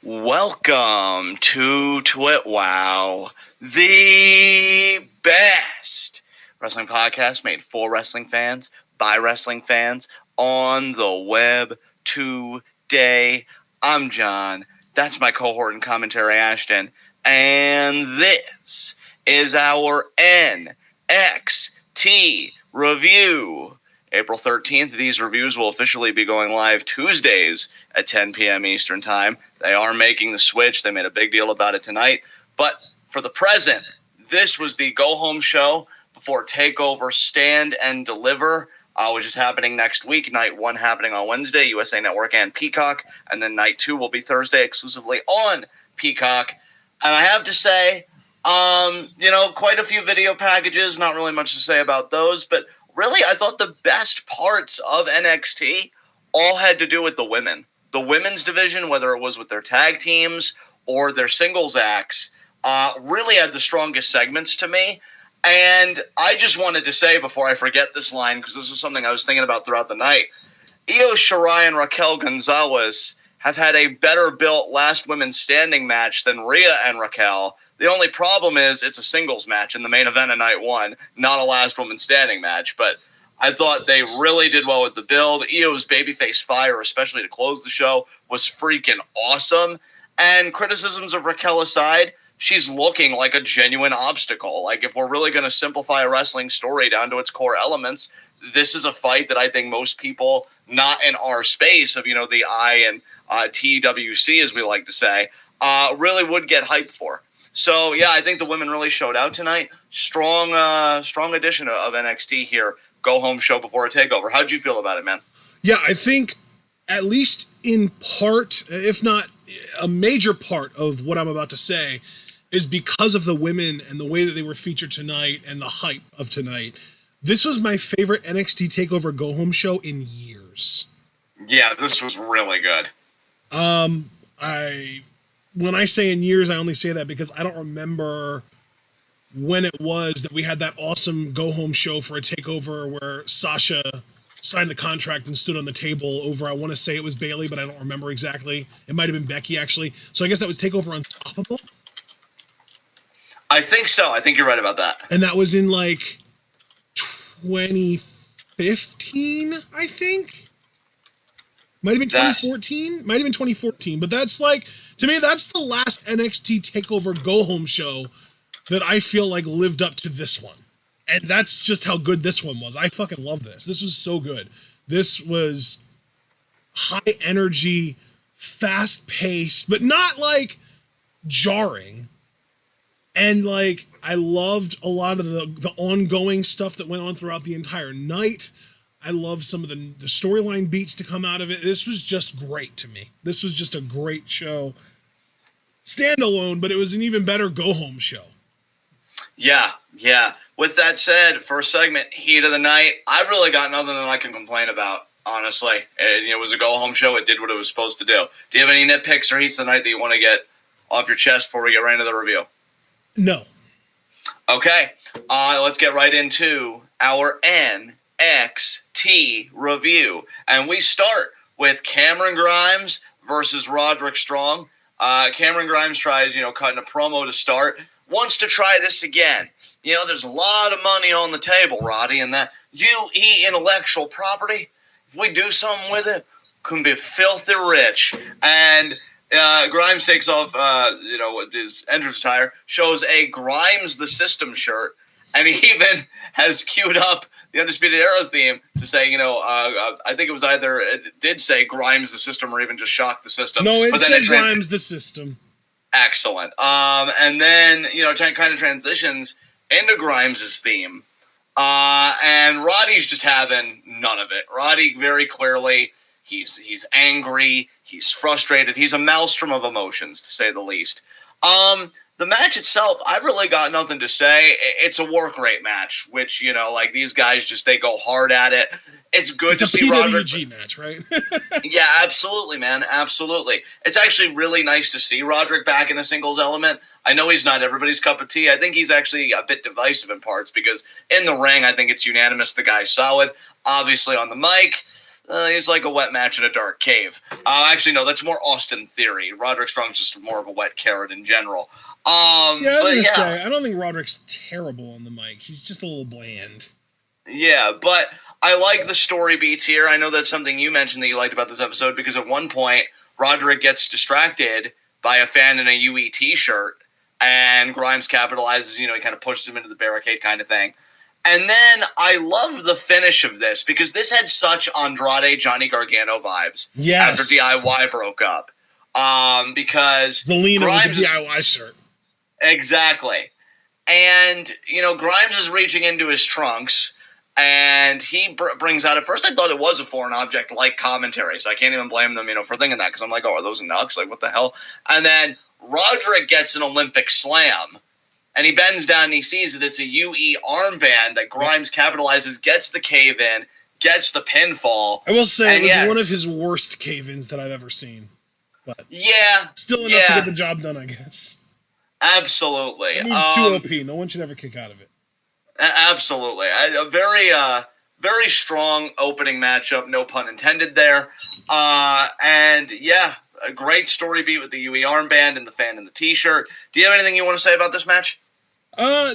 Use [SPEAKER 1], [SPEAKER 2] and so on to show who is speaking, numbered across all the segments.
[SPEAKER 1] Welcome to TWitWoW, the best wrestling podcast made for wrestling fans, by wrestling fans, on the web today. I'm John. That's my cohort and commentary, Ashton. And this is our NXT review. April 13th, these reviews will officially be going live Tuesdays at 10 p.m. Eastern Time. They are making the switch. They made a big deal about it tonight. But for the present, this was the go-home show before TakeOver Stand and Deliver, which is happening next week. Night 1 happening on Wednesday, USA Network and Peacock. And then Night 2 will be Thursday exclusively on Peacock. And I have to say, quite a few video packages. Not really much to say about those, but really, I thought the best parts of NXT all had to do with the women. The women's division, whether it was with their tag teams or their singles acts, really had the strongest segments to me. And I just wanted to say, before I forget this line, because this is something I was thinking about throughout the night, Io Shirai and Raquel Gonzalez have had a better-built last women's standing match than Rhea and Raquel. The only problem is it's a singles match in the main event of night 1, not a last woman standing match. But I thought they really did well with the build. Io's babyface fire, especially to close the show, was freaking awesome. And criticisms of Raquel aside, she's looking like a genuine obstacle. Like, if we're really going to simplify a wrestling story down to its core elements, this is a fight that I think most people, not in our space of, the I and TWC, as we like to say, really would get hyped for. So, yeah, I think the women really showed out tonight. Strong addition of NXT here. Go-home show before a takeover. How'd you feel about it, man?
[SPEAKER 2] Yeah, I think at least in part, if not a major part of what I'm about to say, is because of the women and the way that they were featured tonight and the hype of tonight. This was my favorite NXT TakeOver Go-Home show in years.
[SPEAKER 1] Yeah, this was really good.
[SPEAKER 2] When I say in years, I only say that because I don't remember when it was that we had that awesome go-home show for a takeover where Sasha signed the contract and stood on the table over, I want to say it was Bayley, but I don't remember exactly. It might have been Becky, actually. So I guess that was TakeOver Unstoppable?
[SPEAKER 1] I think so. I think you're right about that.
[SPEAKER 2] And that was in, 2015, I think? Might have been 2014? Might have been 2014. But that's to me, that's the last NXT TakeOver go-home show that I feel like lived up to this one. And that's just how good this one was. I fucking love this. This was so good. This was high energy, fast-paced, but not, jarring. And, I loved a lot of the ongoing stuff that went on throughout the entire night. I love some of the storyline beats to come out of it. This was just great to me. This was just a great show. Standalone, but it was an even better go-home show.
[SPEAKER 1] Yeah. With that said, first segment, heat of the night, I've really got nothing that I can complain about, honestly. It was a go-home show. It did what it was supposed to do. Do you have any nitpicks or heats of the night that you want to get off your chest before we get right into the review?
[SPEAKER 2] No.
[SPEAKER 1] Okay. Let's get right into our NXT review. And we start with Cameron Grimes versus Roderick Strong. Cameron Grimes tries, cutting a promo to start. Wants to try this again. There's a lot of money on the table, Roddy, and that you eat intellectual property. If we do something with it, can be filthy rich. And Grimes takes off, his entrance attire, shows a Grimes the System shirt, and he even has queued up the Undisputed Era theme to say, I think it was either, it did say Grimes the System or even just Shock the System.
[SPEAKER 2] No, it said Grimes the System.
[SPEAKER 1] Excellent. And then, kind of transitions into Grimes' theme. And Roddy's just having none of it. Roddy, very clearly, he's angry, he's frustrated, he's a maelstrom of emotions, to say the least. The match itself, I've really got nothing to say. It's a work rate match, which, these guys they go hard at it. It's good to see Roderick.
[SPEAKER 2] It's a PWG match, right?
[SPEAKER 1] Yeah, absolutely, man. Absolutely. It's actually really nice to see Roderick back in a singles element. I know he's not everybody's cup of tea. I think he's actually a bit divisive in parts because in the ring, I think it's unanimous the guy's solid. Obviously on the mic, he's like a wet match in a dark cave. Actually, no, that's more Austin Theory. Roderick Strong's just more of a wet carrot in general.
[SPEAKER 2] I was going to say, I don't think Roderick's terrible on the mic. He's just a little bland.
[SPEAKER 1] Yeah, but I like the story beats here. I know that's something you mentioned that you liked about this episode, because at one point, Roderick gets distracted by a fan in a UE t-shirt, and Grimes capitalizes, he kind of pushes him into the barricade kind of thing. And then I love the finish of this, because this had such Andrade Johnny Gargano vibes after DIY broke up. Because
[SPEAKER 2] Zelina with the DIY shirt.
[SPEAKER 1] Exactly. And, Grimes is reaching into his trunks, and he brings out, at first I thought it was a foreign object like commentary, so I can't even blame them, for thinking that, because I'm like, oh, are those nuts? Like, what the hell? And then Roderick gets an Olympic slam, and he bends down and he sees that it's a UE armband that Grimes capitalizes, gets the cave-in, gets the pinfall.
[SPEAKER 2] I will say it was one of his worst cave-ins that I've ever seen. But still enough to get the job done, I guess.
[SPEAKER 1] Absolutely.
[SPEAKER 2] It moves too OP. No one should ever kick out of it.
[SPEAKER 1] Absolutely. A very strong opening matchup, no pun intended there. And a great story beat with the UE armband and the fan in the t-shirt. Do you have anything you want to say about this match?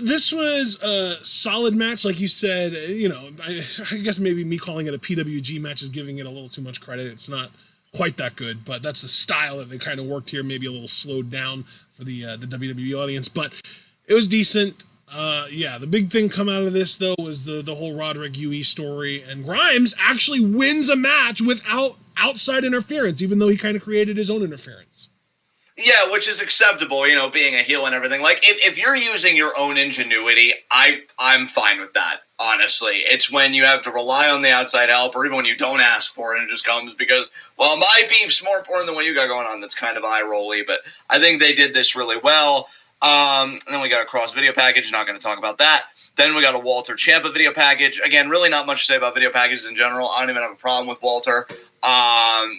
[SPEAKER 2] This was a solid match, like you said. I guess maybe me calling it a PWG match is giving it a little too much credit. It's not quite that good, but that's the style that they kind of worked here, maybe a little slowed down for the WWE audience, but it was decent. The big thing come out of this, though, was the whole Roderick UE story, and Grimes actually wins a match without outside interference, even though he kind of created his own interference.
[SPEAKER 1] Yeah, which is acceptable, being a heel and everything. Like, if you're using your own ingenuity, I'm fine with that, honestly. It's when you have to rely on the outside help, or even when you don't ask for it and it just comes because, well, my beef's more important than what you got going on. That's kind of eye-rolly, but I think they did this really well. And then we got a cross video package, not going to talk about that. Then we got a Walter Champa video package. Again, really not much to say about video packages in general. I don't even have a problem with Walter.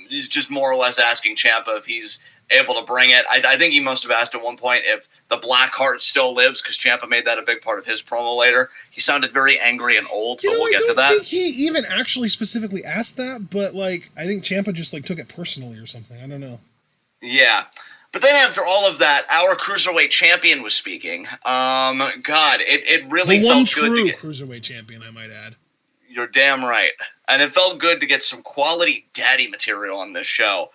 [SPEAKER 1] He's just more or less asking Champa if he's able to bring it. I think he must have asked at one point if the Black Heart still lives, because Champa made that a big part of his promo later. He sounded very angry and old, but we'll get to that.
[SPEAKER 2] I don't think he even actually specifically asked that, but I think Champa just took it personally or something. I don't know.
[SPEAKER 1] Yeah. But then after all of that, our Cruiserweight champion was speaking. God, it really felt good to get...
[SPEAKER 2] Cruiserweight champion, I might add.
[SPEAKER 1] You're damn right. And it felt good to get some quality daddy material on this show.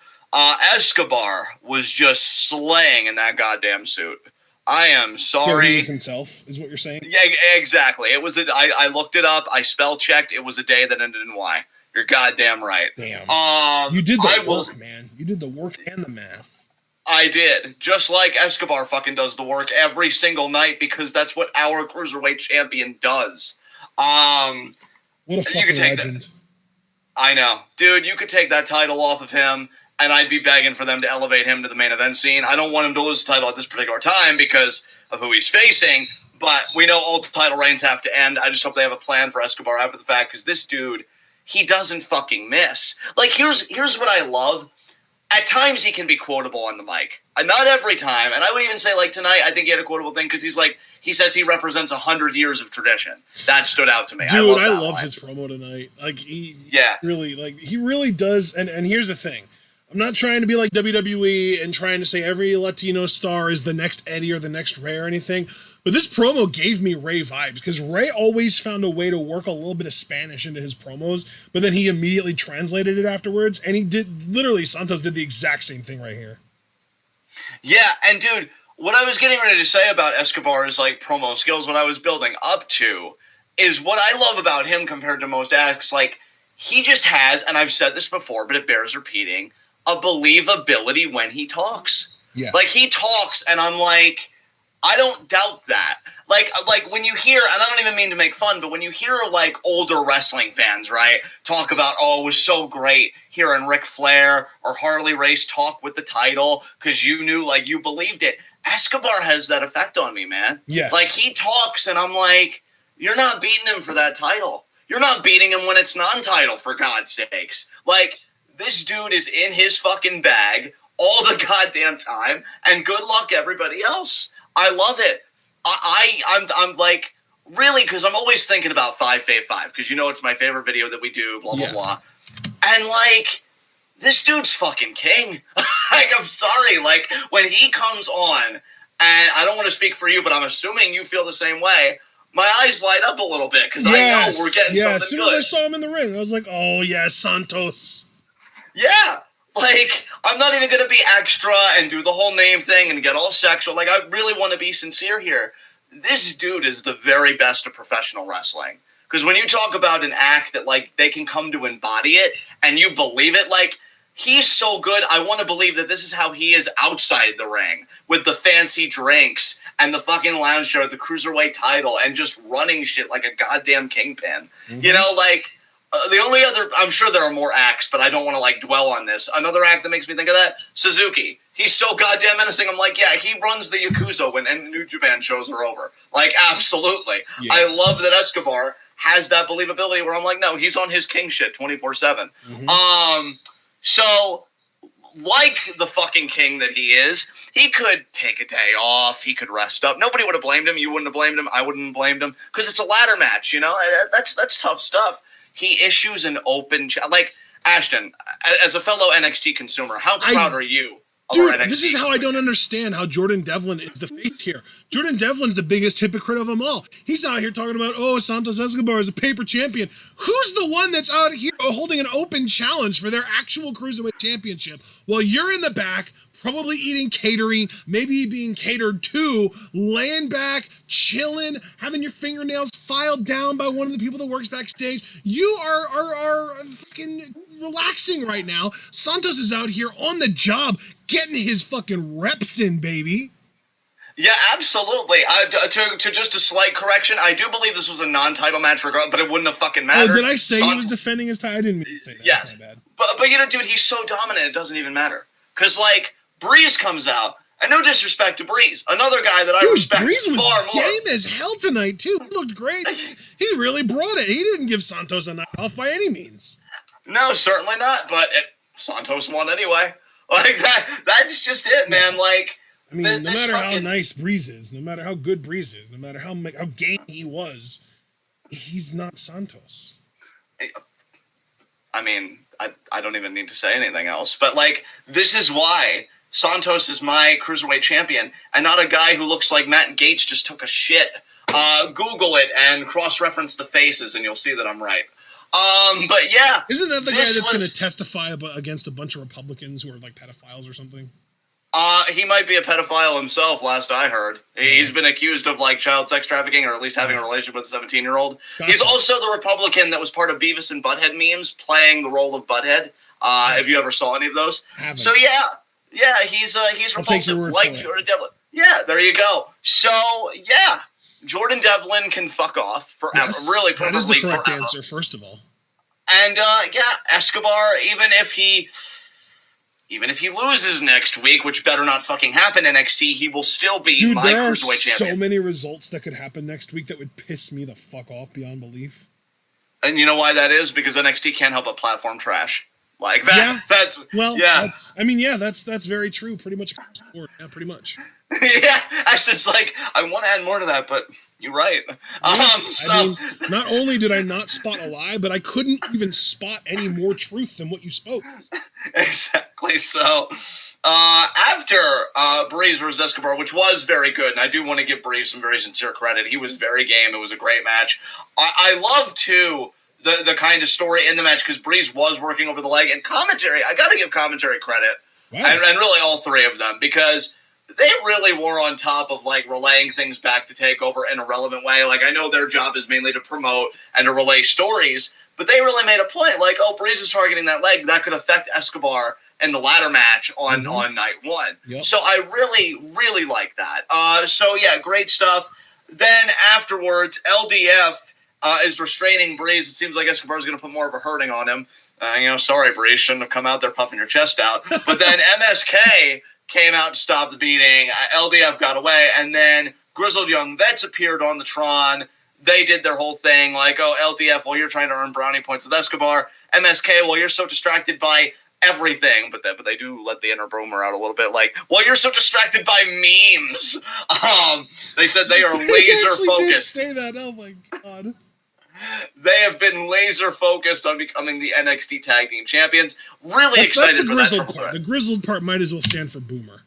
[SPEAKER 1] Escobar was just slaying in that goddamn suit. I am sorry.
[SPEAKER 2] So he was himself, is what you're saying?
[SPEAKER 1] Yeah, exactly. It was. I looked it up. I spell checked. It was a day that ended in Y. You're goddamn right.
[SPEAKER 2] Damn. You did the work, man. You did the work and the math.
[SPEAKER 1] I did. Just like Escobar fucking does the work every single night, because that's what our Cruiserweight champion does.
[SPEAKER 2] What a fucking legend.
[SPEAKER 1] I know. Dude, you could take that title off of him, and I'd be begging for them to elevate him to the main event scene. I don't want him to lose the title at this particular time because of who he's facing, but we know all title reigns have to end. I just hope they have a plan for Escobar after the fact, because this dude, he doesn't fucking miss. Here's what I love. At times he can be quotable on the mic. Not every time, and I would even say, tonight, I think he had a quotable thing, because he says he represents 100 years of tradition. That stood out to me.
[SPEAKER 2] Dude, I loved his promo tonight. He really does, and here's the thing. I'm not trying to be like WWE and trying to say every Latino star is the next Eddie or the next Ray or anything, but this promo gave me Ray vibes, because Ray always found a way to work a little bit of Spanish into his promos, but then he immediately translated it afterwards, and Santos did the exact same thing right here.
[SPEAKER 1] Yeah, and dude, what I was getting ready to say about Escobar's promo skills, what I was building up to, is what I love about him compared to most acts. He just has, and I've said this before, but it bears repeating, a believability when he talks.
[SPEAKER 2] Yeah.
[SPEAKER 1] He talks, and I'm like, I don't doubt that. When you hear, and I don't even mean to make fun, but when you hear older wrestling fans, right, talk about, oh, it was so great hearing Ric Flair or Harley Race talk with the title because you knew, you believed it. Escobar has that effect on me, man.
[SPEAKER 2] Yes.
[SPEAKER 1] He talks, and I'm like, you're not beating him for that title. You're not beating him when it's non-title, for God's sakes. This dude is in his fucking bag all the goddamn time, and good luck everybody else. I love it. I'm really, because I'm always thinking about 5 Fave 5, because it's my favorite video that we do, blah, blah, blah. And, like, this dude's fucking king. Like, I'm sorry. Like, when he comes on, and I don't want to speak for you, but I'm assuming you feel the same way, my eyes light up a little bit, because I know we're getting something good.
[SPEAKER 2] As soon as I saw him in the ring, I was like, oh, yeah, Santos.
[SPEAKER 1] Yeah. Like, I'm not even going to be extra and do the whole name thing and get all sexual. Like, I really want to be sincere here. This dude is the very best of professional wrestling. Because when you talk about an act that, like, they can come to embody it and you believe it, like, he's so good. I want to believe that this is how he is outside the ring with the fancy drinks and the fucking lounge show, the cruiserweight title, and just running shit like a goddamn kingpin. Mm-hmm. You know, like, the only other, I'm sure there are more acts, but I don't want to, like, dwell on this. Another act that makes me think of that, Suzuki. He's so goddamn menacing. I'm like, yeah, he runs the Yakuza when New Japan shows are over. Like, absolutely. Yeah. I love that Escobar has that believability where I'm like, no, he's on his king shit 24/7. Mm-hmm. So, like the fucking king that he is, he could take a day off. He could rest up. Nobody would have blamed him. You wouldn't have blamed him. I wouldn't have blamed him. Because it's a ladder match, you know? That's tough stuff. He issues an open... like, Ashton, as a fellow NXT consumer, how proud are you of our NXT?
[SPEAKER 2] Dude, this is how I don't understand how Jordan Devlin is the face here. Jordan Devlin's the biggest hypocrite of them all. He's out here talking about, oh, Santos Escobar is a paper champion. Who's the one that's out here holding an open challenge for their actual Cruiserweight Championship while you're in the back, probably eating catering, maybe being catered to, laying back, chilling, having your fingernails filed down by one of the people that works backstage? You are fucking relaxing right now. Santos is out here on the job, getting his fucking reps in, baby.
[SPEAKER 1] Yeah, absolutely. To just a slight correction, I do believe this was a non-title match, but it wouldn't have fucking mattered.
[SPEAKER 2] Oh, did I say he was defending his title? I didn't mean to say that.
[SPEAKER 1] Yes,
[SPEAKER 2] my bad.
[SPEAKER 1] But you know, dude, he's so dominant, it doesn't even matter. Because, like, Breeze comes out, and no disrespect to Breeze, another guy that I respect
[SPEAKER 2] Breeze was
[SPEAKER 1] far more.
[SPEAKER 2] Game as hell tonight too. He looked great. He really brought it. He didn't give Santos a night off by any means.
[SPEAKER 1] No, certainly not. But Santos won anyway. Like that's just it, man. Like,
[SPEAKER 2] I mean, no matter how nice Breeze is, no matter how good Breeze is, no matter how game he was, he's not Santos.
[SPEAKER 1] I mean, I don't even need to say anything else. But, like, this is why Santos is my Cruiserweight champion and not a guy who looks like Matt Gates just took a shit. Google it and cross-reference the faces and you'll see that I'm right. But yeah.
[SPEAKER 2] Isn't that the guy that's going to testify against a bunch of Republicans who are, like, pedophiles or something?
[SPEAKER 1] He might be a pedophile himself, last I heard. He's been accused of, like, child sex trafficking or at least having a relationship with a 17-year-old. Gotcha. He's also the Republican that was part of Beavis and Butthead memes playing the role of Butthead. If you ever saw any of those. So, yeah, he's repulsive, like Jordan Devlin. Yeah, there you go. So, yeah, Jordan Devlin can fuck off forever. Yes, really, perfectly forever. That is the correct
[SPEAKER 2] answer, first of all.
[SPEAKER 1] And, yeah, Escobar, even if he loses next week, which better not fucking happen NXT, he will still be my Cruiserweight champion.
[SPEAKER 2] So many results that could happen next week that would piss me the fuck off beyond belief.
[SPEAKER 1] And you know why that is? Because NXT can't help but platform trash. Like that. Yeah,
[SPEAKER 2] that's very true. Pretty much. Yeah, pretty much.
[SPEAKER 1] Yeah, Ashton's like, I want to add more to that, but you're right. Yeah,
[SPEAKER 2] I mean, not only did I not spot a lie, but I couldn't even spot any more truth than what you spoke.
[SPEAKER 1] Exactly. So, after Breeze vs. Escobar, which was very good, and I do want to give Breeze some very sincere credit. He was very game. It was a great match. I love, too, the kind of story in the match, because Breeze was working over the leg. And commentary, I got to give commentary credit. Wow. And really all three of them, because they really were on top of, like, relaying things back to TakeOver in a relevant way. Like, I know their job is mainly to promote and to relay stories, but they really made a point. Like, oh, Breeze is targeting that leg. That could affect Escobar in the ladder match on night one. Yep. So I really, really like that. So, yeah, great stuff. Then afterwards, LDF is restraining Breeze. It seems like Escobar's going to put more of a hurting on him. Sorry, Breeze. Shouldn't have come out there puffing your chest out. But then MSK came out to stop the beating. LDF got away, and then Grizzled Young Vets appeared on the Tron. They did their whole thing, like, oh, LDF, well, you're trying to earn brownie points with Escobar. MSK, well, you're so distracted by everything, but they do let the inner Boomer out a little bit, like, well, you're so distracted by memes. They said they are laser focused.
[SPEAKER 2] Did say that. Oh my god.
[SPEAKER 1] They have been laser focused on becoming the NXT Tag Team Champions. Really excited for that triple threat.
[SPEAKER 2] The grizzled part might as well stand for Boomer.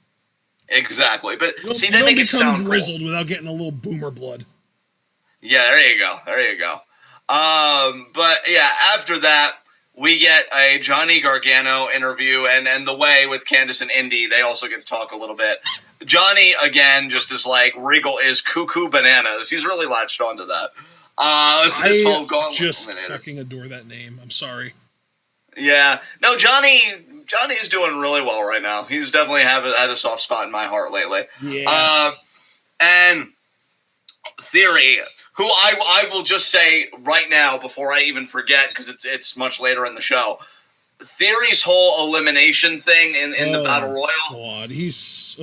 [SPEAKER 1] Exactly, but see,
[SPEAKER 2] they
[SPEAKER 1] make it sound
[SPEAKER 2] grizzled
[SPEAKER 1] cool
[SPEAKER 2] without getting a little Boomer blood.
[SPEAKER 1] Yeah, there you go. But yeah, after that, we get a Johnny Gargano interview, and the way with Candice and Indy, they also get to talk a little bit. Johnny, again, just is like, Regal is cuckoo bananas. He's really latched onto that. This whole Gauntlet
[SPEAKER 2] just
[SPEAKER 1] Eliminator.
[SPEAKER 2] fucking adore that name. I'm sorry.
[SPEAKER 1] Yeah. No, Johnny is doing really well right now. He's definitely had a soft spot in my heart lately.
[SPEAKER 2] Yeah.
[SPEAKER 1] And Theory, who I will just say right now before I even forget, because it's much later in the show, Theory's whole elimination thing in the Battle Royal.
[SPEAKER 2] God,
[SPEAKER 1] it's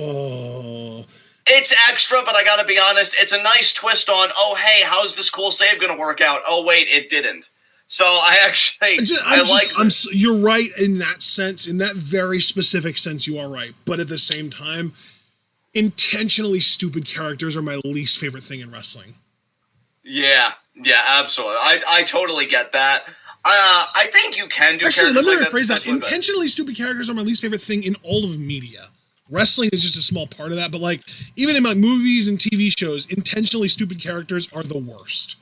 [SPEAKER 1] extra, but I gotta be honest, it's a nice twist on, oh hey, how's this cool save gonna work out? Oh wait, it didn't. So
[SPEAKER 2] you're right in that sense, in that very specific sense, you are right. But at the same time, intentionally stupid characters are my least favorite thing in wrestling.
[SPEAKER 1] Yeah, absolutely. I totally get that. I think you can do characters
[SPEAKER 2] let me
[SPEAKER 1] like
[SPEAKER 2] rephrase that. Intentionally stupid characters are my least favorite thing in all of media. Wrestling is just a small part of that, but like even in my movies and TV shows, intentionally stupid characters are the worst.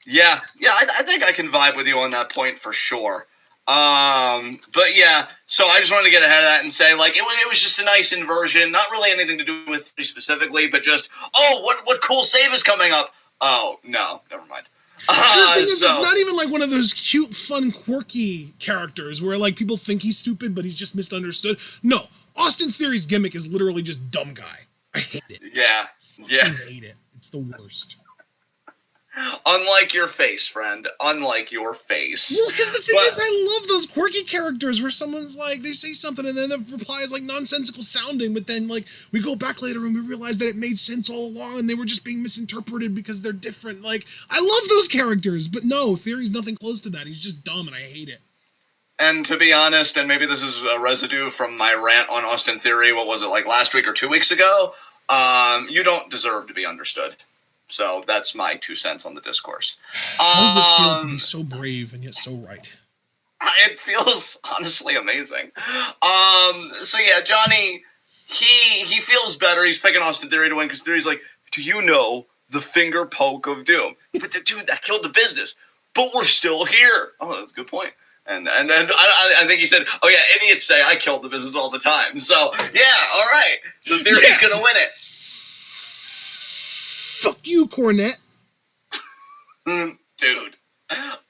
[SPEAKER 1] Yeah, I think I can vibe with you on that point for sure. But yeah, so I just wanted to get ahead of that and say, like, it was just a nice inversion, not really anything to do with me specifically, but just, what cool save is coming up? Oh, no, never mind.
[SPEAKER 2] It's not even like one of those cute, fun, quirky characters where like people think he's stupid, but he's just misunderstood. No, Austin Theory's gimmick is literally just dumb guy. I hate it.
[SPEAKER 1] Yeah.
[SPEAKER 2] I hate it. It's the worst.
[SPEAKER 1] Unlike your face, friend. Unlike your face.
[SPEAKER 2] Well, because the thing is, I love those quirky characters where someone's like, they say something and then the reply is like nonsensical sounding, but then like we go back later and we realize that it made sense all along and they were just being misinterpreted because they're different. Like, I love those characters, but no, Theory's nothing close to that. He's just dumb and I hate it.
[SPEAKER 1] And to be honest, and maybe this is a residue from my rant on Austin Theory, what was it, like last week or 2 weeks ago? You don't deserve to be understood. So that's my 2 cents on the discourse.
[SPEAKER 2] How does it feel to be so brave and yet so right?
[SPEAKER 1] It feels honestly amazing. So yeah, Johnny, he feels better. He's picking Austin Theory to win because Theory's like, do you know the finger poke of doom? But dude, that killed the business. But we're still here. Oh, that's a good point. And I think he said, oh yeah, idiots say I killed the business all the time. So yeah, all right, the Theory's gonna win it.
[SPEAKER 2] Fuck you, Cornette.
[SPEAKER 1] Dude,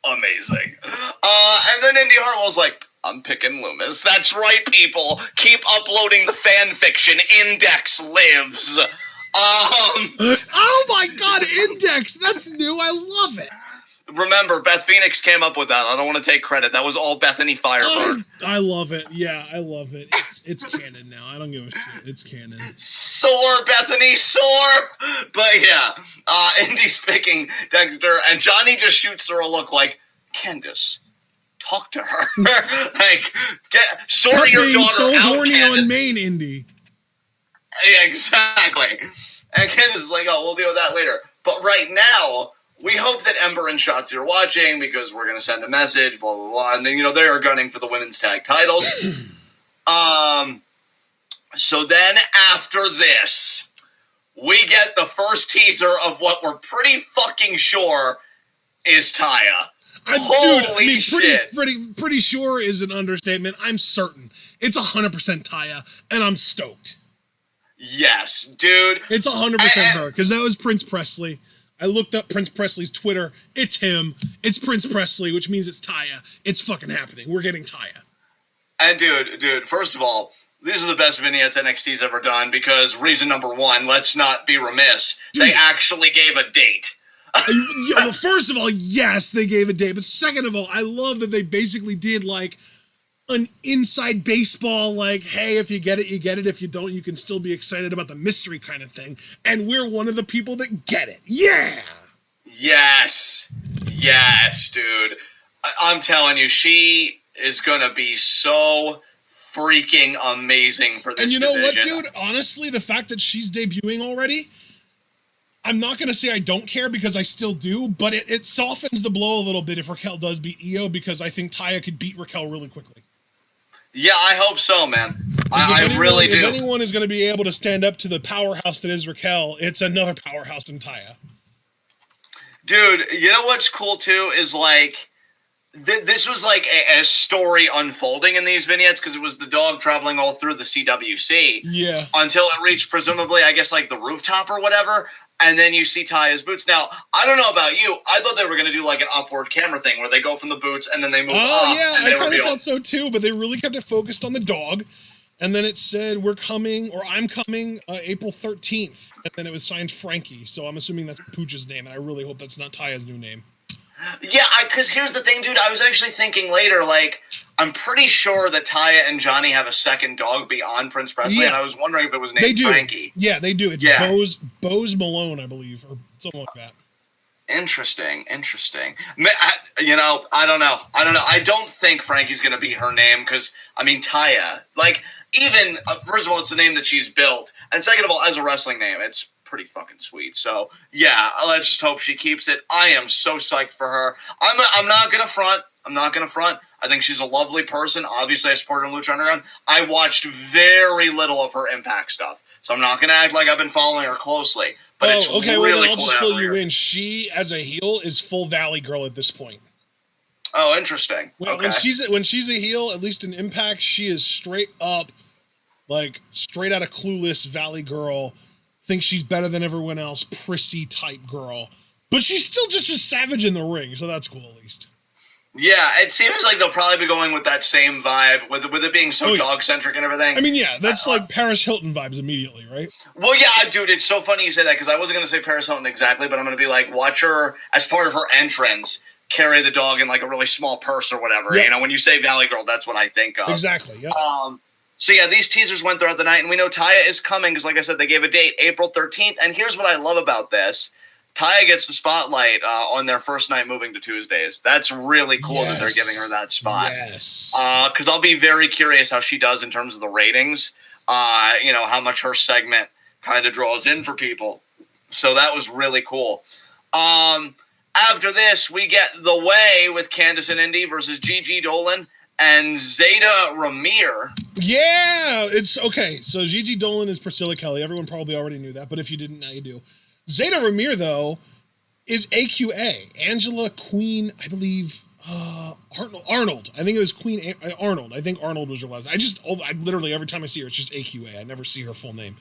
[SPEAKER 1] amazing. And then Indy Hartwell's like, I'm picking Loomis. That's right, people. Keep uploading the fan fiction. Index lives.
[SPEAKER 2] Oh my God, Index. That's new. I love it.
[SPEAKER 1] Remember, Beth Phoenix came up with that. I don't want to take credit. That was all Bethany Firebird.
[SPEAKER 2] I love it. Yeah, I love it. It's canon now. I don't give a shit. It's canon.
[SPEAKER 1] Soar, Bethany, soar! But yeah, Indy's picking Dexter, and Johnny just shoots her a look like, Candice, talk to her. Like, sort your daughter
[SPEAKER 2] so
[SPEAKER 1] out,
[SPEAKER 2] horny
[SPEAKER 1] Candice.
[SPEAKER 2] On main, Indy.
[SPEAKER 1] Yeah, exactly. And Candice is like, oh, we'll deal with that later. But right now, we hope that Ember and Shotzi are watching because we're going to send a message, blah, blah, blah. And then, they are gunning for the women's tag titles. So then after this, we get the first teaser of what we're pretty fucking sure is Taya. Holy shit.
[SPEAKER 2] Pretty sure is an understatement. I'm certain. It's 100% Taya, and I'm stoked.
[SPEAKER 1] Yes, dude.
[SPEAKER 2] It's 100% her, because that was Prince Presley. I looked up Prince Presley's Twitter. It's him. It's Prince Presley, which means it's Taya. It's fucking happening. We're getting Taya.
[SPEAKER 1] And dude, first of all, these are the best vignettes NXT's ever done because reason number one, let's not be remiss, dude, they actually gave a date.
[SPEAKER 2] Well, first of all, yes, they gave a date. But second of all, I love that they basically did like an inside baseball, like, hey, if you get it, you get it. If you don't, you can still be excited about the mystery kind of thing. And we're one of the people that get it. Yeah!
[SPEAKER 1] Yes, dude. I'm telling you, she is going to be so freaking amazing for this division.
[SPEAKER 2] And you know what, dude? Honestly, the fact that she's debuting already, I'm not going to say I don't care because I still do, but it softens the blow a little bit if Raquel does beat Io, because I think Taya could beat Raquel really quickly.
[SPEAKER 1] Yeah, I hope so, man. I really do.
[SPEAKER 2] If anyone is going to be able to stand up to the powerhouse that is Raquel, it's another powerhouse in Taya.
[SPEAKER 1] Dude, you know what's cool too is like this was like a story unfolding in these vignettes because it was the dog traveling all through the CWC.
[SPEAKER 2] Yeah.
[SPEAKER 1] Until it reached presumably, I guess, like the rooftop or whatever. And then you see Taya's boots. Now, I don't know about you. I thought they were going to do like an upward camera thing where they go from the boots and then they move up.
[SPEAKER 2] Oh, yeah,
[SPEAKER 1] and
[SPEAKER 2] I kind of thought so too, but they really kept it focused on the dog. And then it said, we're coming, or I'm coming, April 13th. And then it was signed Frankie, so I'm assuming that's Pooch's name, and I really hope that's not Taya's new name.
[SPEAKER 1] Yeah, because here's the thing, dude. I was actually thinking later, like, I'm pretty sure that Taya and Johnny have a second dog beyond Prince Presley, and I was wondering if it was named Frankie.
[SPEAKER 2] Yeah, they do. It's Bose Malone, I believe, or something like that.
[SPEAKER 1] Interesting. You know, I don't know. I don't think Frankie's going to be her name because, I mean, Taya, like, even, first of all, it's the name that she's built, and second of all, as a wrestling name, it's pretty fucking sweet. So, yeah, let's just hope she keeps it. I am so psyched for her. I'm not going to front. I think she's a lovely person. Obviously, I support her in Lucha Underground. I watched very little of her Impact stuff, so I'm not going to act like I've been following her closely. But it's really
[SPEAKER 2] I'll
[SPEAKER 1] cool
[SPEAKER 2] just
[SPEAKER 1] to
[SPEAKER 2] fill
[SPEAKER 1] have
[SPEAKER 2] you
[SPEAKER 1] her.
[SPEAKER 2] in. She, as a heel, is full Valley girl at this point.
[SPEAKER 1] Oh, interesting. Okay.
[SPEAKER 2] When she's a heel, at least in Impact, she is straight up, like, straight out of Clueless Valley girl. Thinks she's better than everyone else, prissy type girl. But she's still just as savage in the ring, so that's cool at least.
[SPEAKER 1] Yeah, it seems like they'll probably be going with that same vibe, with it being so dog-centric and everything.
[SPEAKER 2] I mean, yeah, that's like Paris Hilton vibes immediately, right?
[SPEAKER 1] Well, yeah, dude, it's so funny you say that, because I wasn't going to say Paris Hilton exactly, but I'm going to be like, watch her, as part of her entrance, carry the dog in like a really small purse or whatever. Yep. You know, when you say Valley Girl, that's what I think of.
[SPEAKER 2] Exactly, yeah.
[SPEAKER 1] So yeah, these teasers went throughout the night, and we know Taya is coming, because like I said, they gave a date, April 13th, and here's what I love about this. Taya gets the spotlight on their first night moving to Tuesdays. That's really cool that they're giving her that spot.
[SPEAKER 2] Yes.
[SPEAKER 1] Because I'll be very curious how she does in terms of the ratings. You know, how much her segment kind of draws in for people. So that was really cool. After this, we get The Way with Candice and Indy versus Gigi Dolan and Zeta Ramir.
[SPEAKER 2] Yeah, it's okay. So Gigi Dolan is Priscilla Kelly. Everyone probably already knew that, but if you didn't, now you do. Zeta Ramir, though, is AQA. Angela Queen, I believe, Arnold. I think it was Queen Arnold. I think Arnold was her last name. I literally, every time I see her, it's just AQA. I never see her full name.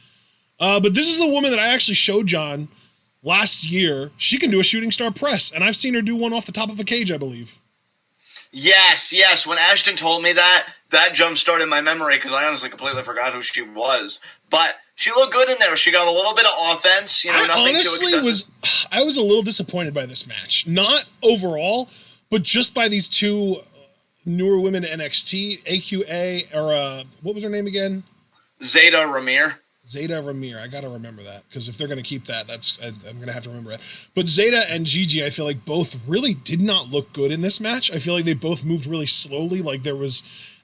[SPEAKER 2] But this is the woman that I actually showed John last year. She can do a shooting star press, and I've seen her do one off the top of a cage, I believe.
[SPEAKER 1] Yes. When Ashton told me that jump-started my memory, because I honestly completely forgot who she was. But she looked good in there. She got a little bit of offense, you know, nothing too excessive.
[SPEAKER 2] I was a little disappointed by this match. Not overall, but just by these two newer women in NXT, AQA, or what was her name again?
[SPEAKER 1] Zeta Ramir.
[SPEAKER 2] I gotta remember that, because if they're gonna keep that, I'm gonna have to remember that. But Zeta and Gigi, I feel like both really did not look good in this match. I feel like they both moved really slowly. Like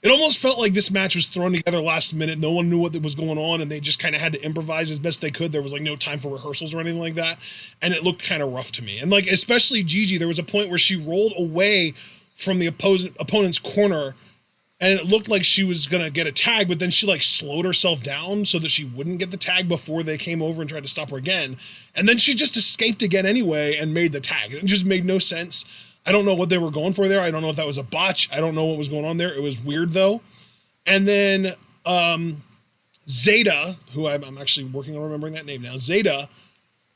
[SPEAKER 2] it almost felt like this match was thrown together last minute. No one knew what was going on, and they just kind of had to improvise as best they could. There was like no time for rehearsals or anything like that, and it looked kind of rough to me. And like, especially Gigi, there was a point where she rolled away from the opponent's corner, and it looked like she was gonna get a tag, but then she like slowed herself down so that she wouldn't get the tag before they came over and tried to stop her again. And then she just escaped again anyway and made the tag. It just made no sense. I don't know what they were going for there. I don't know if that was a botch. I don't know what was going on there. It was weird, though. And then Zeta, who I'm actually working on remembering that name now. Zeta,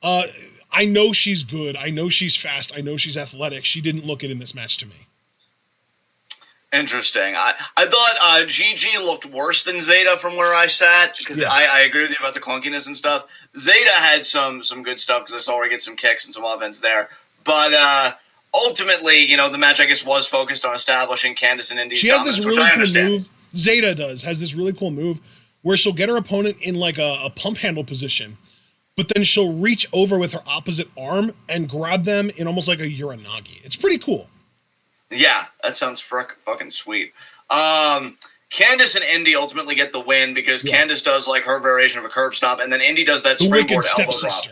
[SPEAKER 2] I know she's good. I know she's fast. I know she's athletic. She didn't look it in this match to me.
[SPEAKER 1] Interesting. I thought Gigi looked worse than Zeta from where I sat, because I agree with you about the clunkiness and stuff. Zeta had some good stuff, because I saw her get some kicks and some offense there. But ultimately, you know, the match, I guess, was focused on establishing Candice and Indy's dominance,
[SPEAKER 2] this really cool move. Zeta has this really cool move where she'll get her opponent in like a pump handle position, but then she'll reach over with her opposite arm and grab them in almost like a Uranagi. It's pretty cool. Yeah,
[SPEAKER 1] that sounds fucking sweet. Candice and Indy ultimately get the win, because Candice does like her variation of a curb stomp, and then Indy does that springboard elbow drop.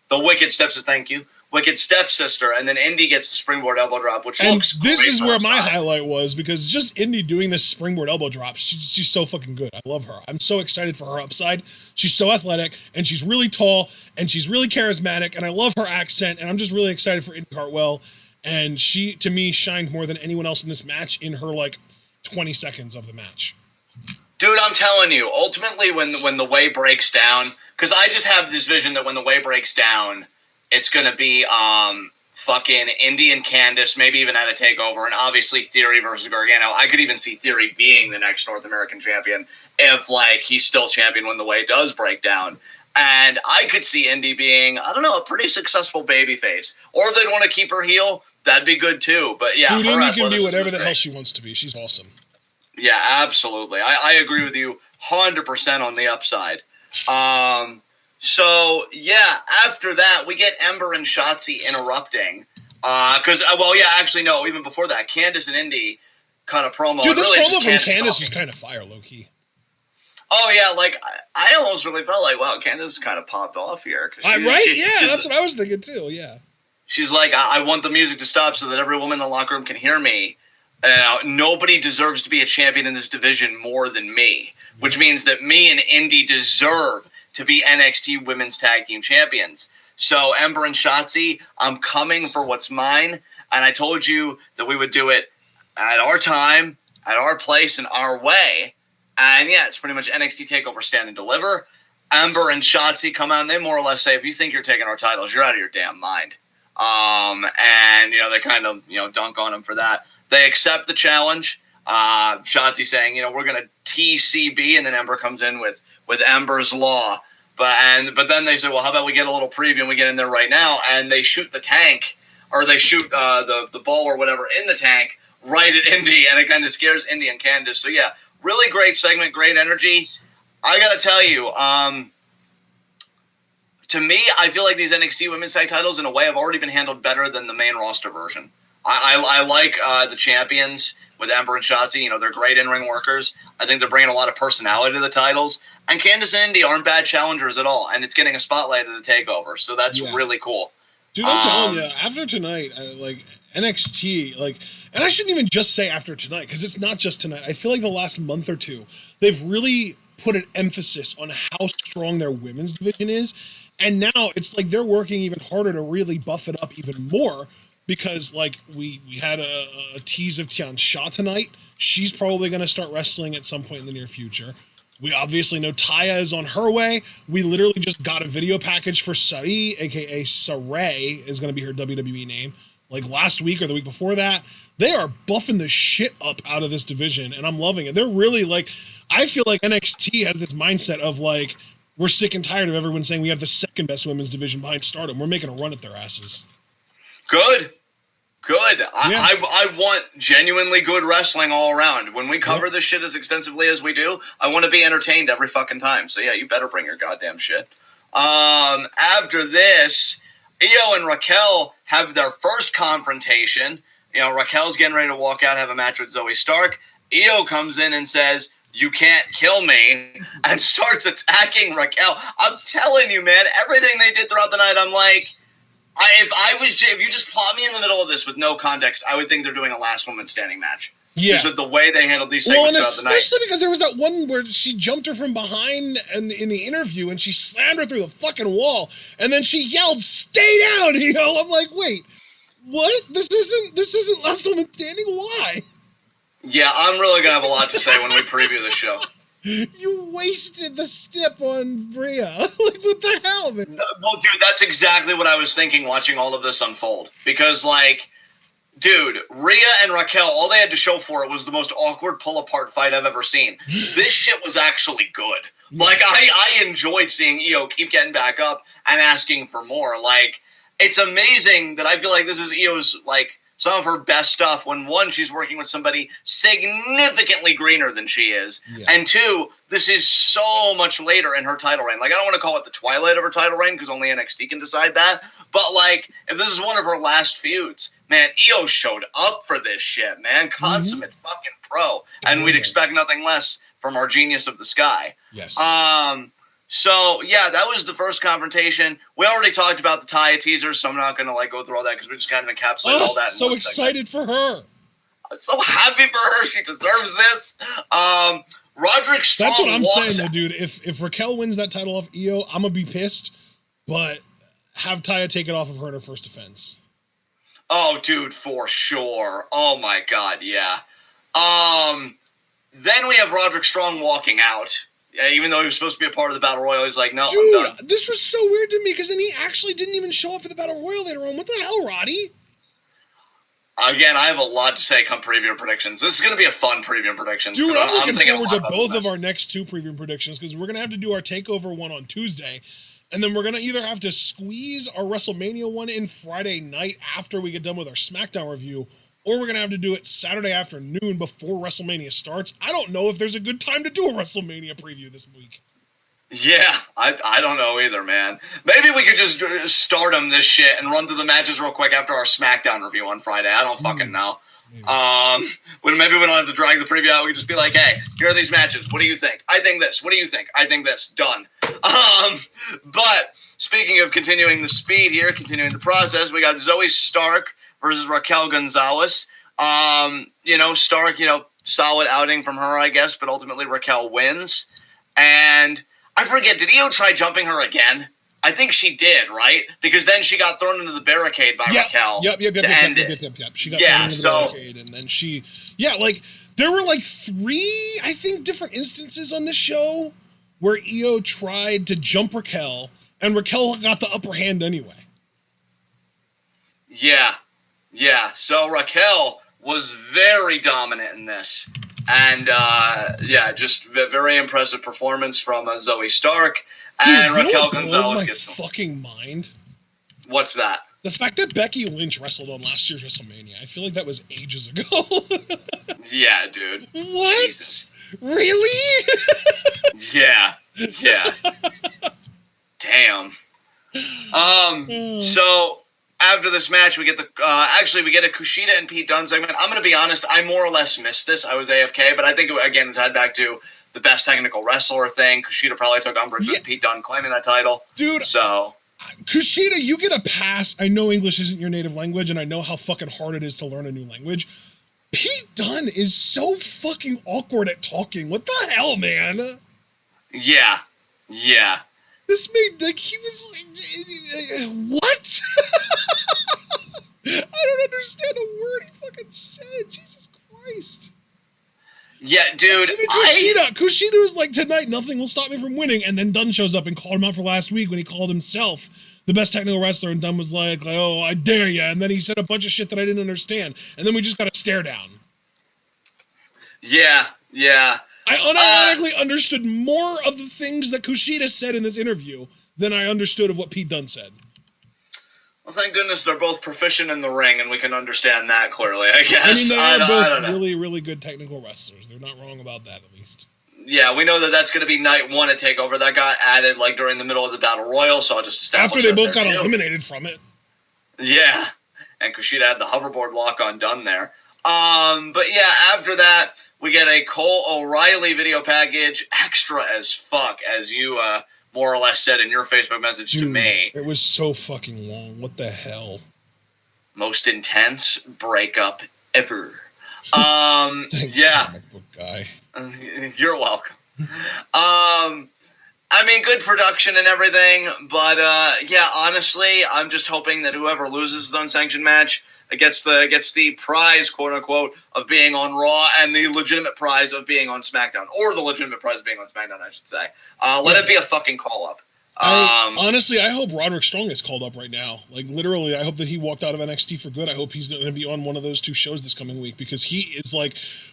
[SPEAKER 1] the Wicked Stepsister, thank you. Wicked Stepsister, and then Indy gets the springboard elbow drop, which looks great.
[SPEAKER 2] This is where my highlight was, because just Indy doing this springboard elbow drop, she's so fucking good. I love her. I'm so excited for her upside. She's so athletic, and she's really tall, and she's really charismatic, and I love her accent, and I'm just really excited for Indy Hartwell. And she, to me, shined more than anyone else in this match in her, 20 seconds of the match.
[SPEAKER 1] Dude, I'm telling you, ultimately when the way breaks down, because I just have this vision that when the way breaks down, it's going to be fucking Indy and Candice, maybe even at a takeover, and obviously Theory versus Gargano. I could even see Theory being the next North American champion if, he's still champion when the way does break down. And I could see Indy being, I don't know, a pretty successful babyface. Or if they'd want to keep her heel, that'd be good too. But yeah,
[SPEAKER 2] Dude, Indy can be whatever the hell she wants to be. She's awesome.
[SPEAKER 1] Yeah, absolutely. I agree with you 100% on the upside. So, yeah, after that, we get Ember and Shotzi interrupting. Even before that, Candice and Indy cut a promo.
[SPEAKER 2] Dude, this
[SPEAKER 1] really
[SPEAKER 2] promo from Candice was kind of fire, low-key.
[SPEAKER 1] Oh, yeah, I almost really felt like, wow, Candice kind of popped off here.
[SPEAKER 2] That's what I was thinking, too, yeah.
[SPEAKER 1] She's like, I want the music to stop so that every woman in the locker room can hear me. Nobody deserves to be a champion in this division more than me, which means that me and Indy deserve to be NXT Women's Tag Team Champions. So, Ember and Shotzi, I'm coming for what's mine, and I told you that we would do it at our time, at our place, and our way. And yeah, it's pretty much NXT TakeOver Stand and Deliver. Ember and Shotzi come out, and they more or less say, if you think you're taking our titles, you're out of your damn mind. They kind of, dunk on them for that. They accept the challenge. Shotzi saying, we're going to TCB, and then Ember comes in with Ember's Law. But then they say, well, how about we get a little preview and we get in there right now, and they shoot the tank, or they shoot the ball or whatever in the tank right at Indy, and it kind of scares Indy and Candice. So yeah, really great segment, great energy. I got to tell you, to me, I feel like these NXT Women's Tag titles, in a way, have already been handled better than the main roster version. I like the champions with Ember and Shotzi. They're great in-ring workers. I think they're bringing a lot of personality to the titles. And Candice and Indy aren't bad challengers at all. And it's getting a spotlight at a takeover. So that's really cool.
[SPEAKER 2] Dude, I'm telling you, after tonight, NXT, and I shouldn't even just say after tonight, because it's not just tonight. I feel like the last month or two, they've really put an emphasis on how strong their women's division is. And now it's like they're working even harder to really buff it up even more. Because, we had a tease of Tian Sha tonight. She's probably going to start wrestling at some point in the near future. We obviously know Taya is on her way. We literally just got a video package for Sari, a.k.a. Saray is going to be her WWE name. Last week or the week before that. They are buffing the shit up out of this division, and I'm loving it. They're really, I feel like NXT has this mindset of, we're sick and tired of everyone saying we have the second best women's division behind Stardom. We're making a run at their asses.
[SPEAKER 1] Good. I want genuinely good wrestling all around. When we cover this shit as extensively as we do, I want to be entertained every fucking time. So yeah, you better bring your goddamn shit. After this, Io and Raquel have their first confrontation. Raquel's getting ready to walk out, have a match with Zoe Stark. Io comes in and says, "You can't kill me," and starts attacking Raquel. I'm telling you, man, everything they did throughout the night, I'm like, if you just plot me in the middle of this with no context, I would think they're doing a last woman standing match. Yeah. Just with the way they handled these segments throughout the night.
[SPEAKER 2] Especially because there was that one where she jumped her from behind in the interview and she slammed her through the fucking wall, and then she yelled, "Stay down!" I'm like, wait, what? This isn't last woman standing? Why?
[SPEAKER 1] Yeah, I'm really gonna have a lot to say when we preview the show.
[SPEAKER 2] You wasted the stip on Bria. What the hell, man?
[SPEAKER 1] Well, dude, that's exactly what I was thinking watching all of this unfold. Because, dude, Rhea and Raquel, all they had to show for it was the most awkward pull-apart fight I've ever seen. This shit was actually good. I enjoyed seeing Io keep getting back up and asking for more. It's amazing that I feel like this is Io's, some of her best stuff when, one, she's working with somebody significantly greener than she is, and two, this is so much later in her title reign. I don't want to call it the twilight of her title reign because only NXT can decide that, but, if this is one of her last feuds, man, Io showed up for this shit, man. Consummate fucking pro, and we'd expect nothing less from our genius of the sky.
[SPEAKER 2] Yes.
[SPEAKER 1] So, yeah, that was the first confrontation. We already talked about the Taya teasers, so I'm not going to like go through all that because we just kind of encapsulated all that in
[SPEAKER 2] so
[SPEAKER 1] one
[SPEAKER 2] excited
[SPEAKER 1] segment.
[SPEAKER 2] for her.
[SPEAKER 1] I'm so happy for her. She deserves this. Roderick Strong.
[SPEAKER 2] That's what I'm saying, though, dude. If Raquel wins that title off Io, I'm going to be pissed, but have Taya take it off of her in her first defense.
[SPEAKER 1] Oh, dude, for sure. Oh, my God, yeah. Then we have Roderick Strong walking out. Yeah, even though he was supposed to be a part of the Battle Royal, he's like, no,
[SPEAKER 2] dude,
[SPEAKER 1] I'm done.
[SPEAKER 2] This was so weird to me, because then he actually didn't even show up for the Battle Royal later on. What the hell, Roddy?
[SPEAKER 1] Again, I have a lot to say come preview predictions. This is going to be a fun preview predictions.
[SPEAKER 2] Dude, I'm looking forward to both
[SPEAKER 1] of
[SPEAKER 2] our next two preview predictions, because we're going to have to do our TakeOver one on Tuesday, and then we're going to either have to squeeze our WrestleMania one in Friday night after we get done with our SmackDown review, or we're going to have to do it Saturday afternoon before WrestleMania starts. I don't know if there's a good time to do a WrestleMania preview this week.
[SPEAKER 1] Yeah, I don't know either, man. Maybe we could just start them this shit and run through the matches real quick after our SmackDown review on Friday. I don't fucking know. Maybe we don't have to drag the preview out. We can just be like, hey, here are these matches. What do you think? I think this. What do you think? I think this. Done. But speaking of continuing the speed here, continuing the process, we got Zoe Stark versus Raquel Gonzalez. Stark, solid outing from her, I guess, but ultimately Raquel wins. And I forget, did Io try jumping her again? I think she did, right? Because then she got thrown into the barricade by Raquel. Yep.
[SPEAKER 2] She got thrown into the barricade, and then there were 3, I think, different instances on this show where Io tried to jump Raquel, and Raquel got the upper hand anyway.
[SPEAKER 1] Yeah. So Raquel was very dominant in this. And, just a very impressive performance from Zoe Stark. And Raquel Gonzalez gets
[SPEAKER 2] my fucking mind.
[SPEAKER 1] What's that?
[SPEAKER 2] The fact that Becky Lynch wrestled on last year's WrestleMania. I feel like that was ages ago.
[SPEAKER 1] Yeah, dude.
[SPEAKER 2] What?
[SPEAKER 1] Jesus.
[SPEAKER 2] Really?
[SPEAKER 1] Yeah. Damn. So after this match, we get a Kushida and Pete Dunne segment. I'm going to be honest, I more or less missed this. I was AFK, but I think, again, it tied back to the best technical wrestler thing. Kushida probably took umbrage with Pete Dunne claiming that title.
[SPEAKER 2] Dude.
[SPEAKER 1] So
[SPEAKER 2] Kushida, you get a pass. I know English isn't your native language, and I know how fucking hard it is to learn a new language. Pete Dunne is so fucking awkward at talking. What the hell, man?
[SPEAKER 1] Yeah.
[SPEAKER 2] This made, he was, what? I don't understand a word he fucking said. Jesus Christ.
[SPEAKER 1] Yeah, dude.
[SPEAKER 2] Kushida was like, tonight nothing will stop me from winning, and then Dunne shows up and called him out for last week when he called himself the best technical wrestler, and Dunne was like, oh, I dare ya, and then he said a bunch of shit that I didn't understand, and then we just got a stare down.
[SPEAKER 1] Yeah.
[SPEAKER 2] I unironically understood more of the things that Kushida said in this interview than I understood of what Pete Dunne said.
[SPEAKER 1] Well, thank goodness they're both proficient in the ring, and we can understand that clearly, I guess.
[SPEAKER 2] I mean, they are both really, really good technical wrestlers. They're not wrong about that, at least.
[SPEAKER 1] Yeah, we know that that's going to be night 1 at TakeOver. That got added, during the middle of the Battle Royal, so I'll just establish
[SPEAKER 2] after they both got eliminated from it.
[SPEAKER 1] Yeah, and Kushida had the hoverboard lock on Dunne there. But yeah, after that, we get a Cole O'Reilly video package, extra as fuck, as you more or less said in your Facebook message to me.
[SPEAKER 2] It was so fucking long. What the hell?
[SPEAKER 1] Most intense breakup ever.
[SPEAKER 2] Thanks, comic book guy.
[SPEAKER 1] You're welcome. Good production and everything, but honestly, I'm just hoping that whoever loses the unsanctioned match gets the prize, quote unquote, of being on Raw, and the legitimate prize of being on SmackDown, or the legitimate prize of being on SmackDown, I should say. Let it be a fucking call up.
[SPEAKER 2] Honestly, I hope Roderick Strong is called up right now. Literally, I hope that he walked out of NXT for good. I hope he's going to be on one of those 2 shows this coming week, because he is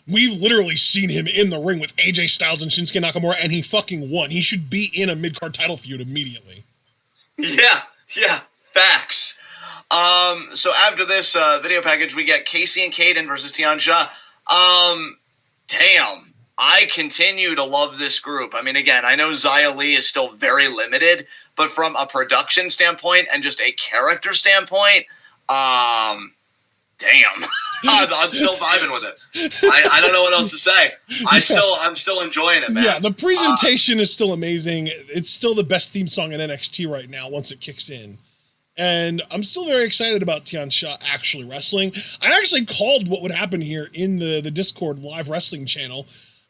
[SPEAKER 2] we've literally seen him in the ring with AJ Styles and Shinsuke Nakamura, and he fucking won. He should be in a mid-card title feud immediately. Yeah,
[SPEAKER 1] facts. So after this video package, we get Casey and Kaden versus Tian Sha. Damn. I continue to love this group. Again, I know Xia Li is still very limited, but from a production standpoint and just a character standpoint, damn, damn. I'm still vibing with it. I don't know what else to say. I'm still enjoying it, man.
[SPEAKER 2] Yeah, the presentation is still amazing. It's still the best theme song in NXT right now once it kicks in. And I'm still very excited about Tian Sha actually wrestling. I actually called what would happen here in the Discord live wrestling channel.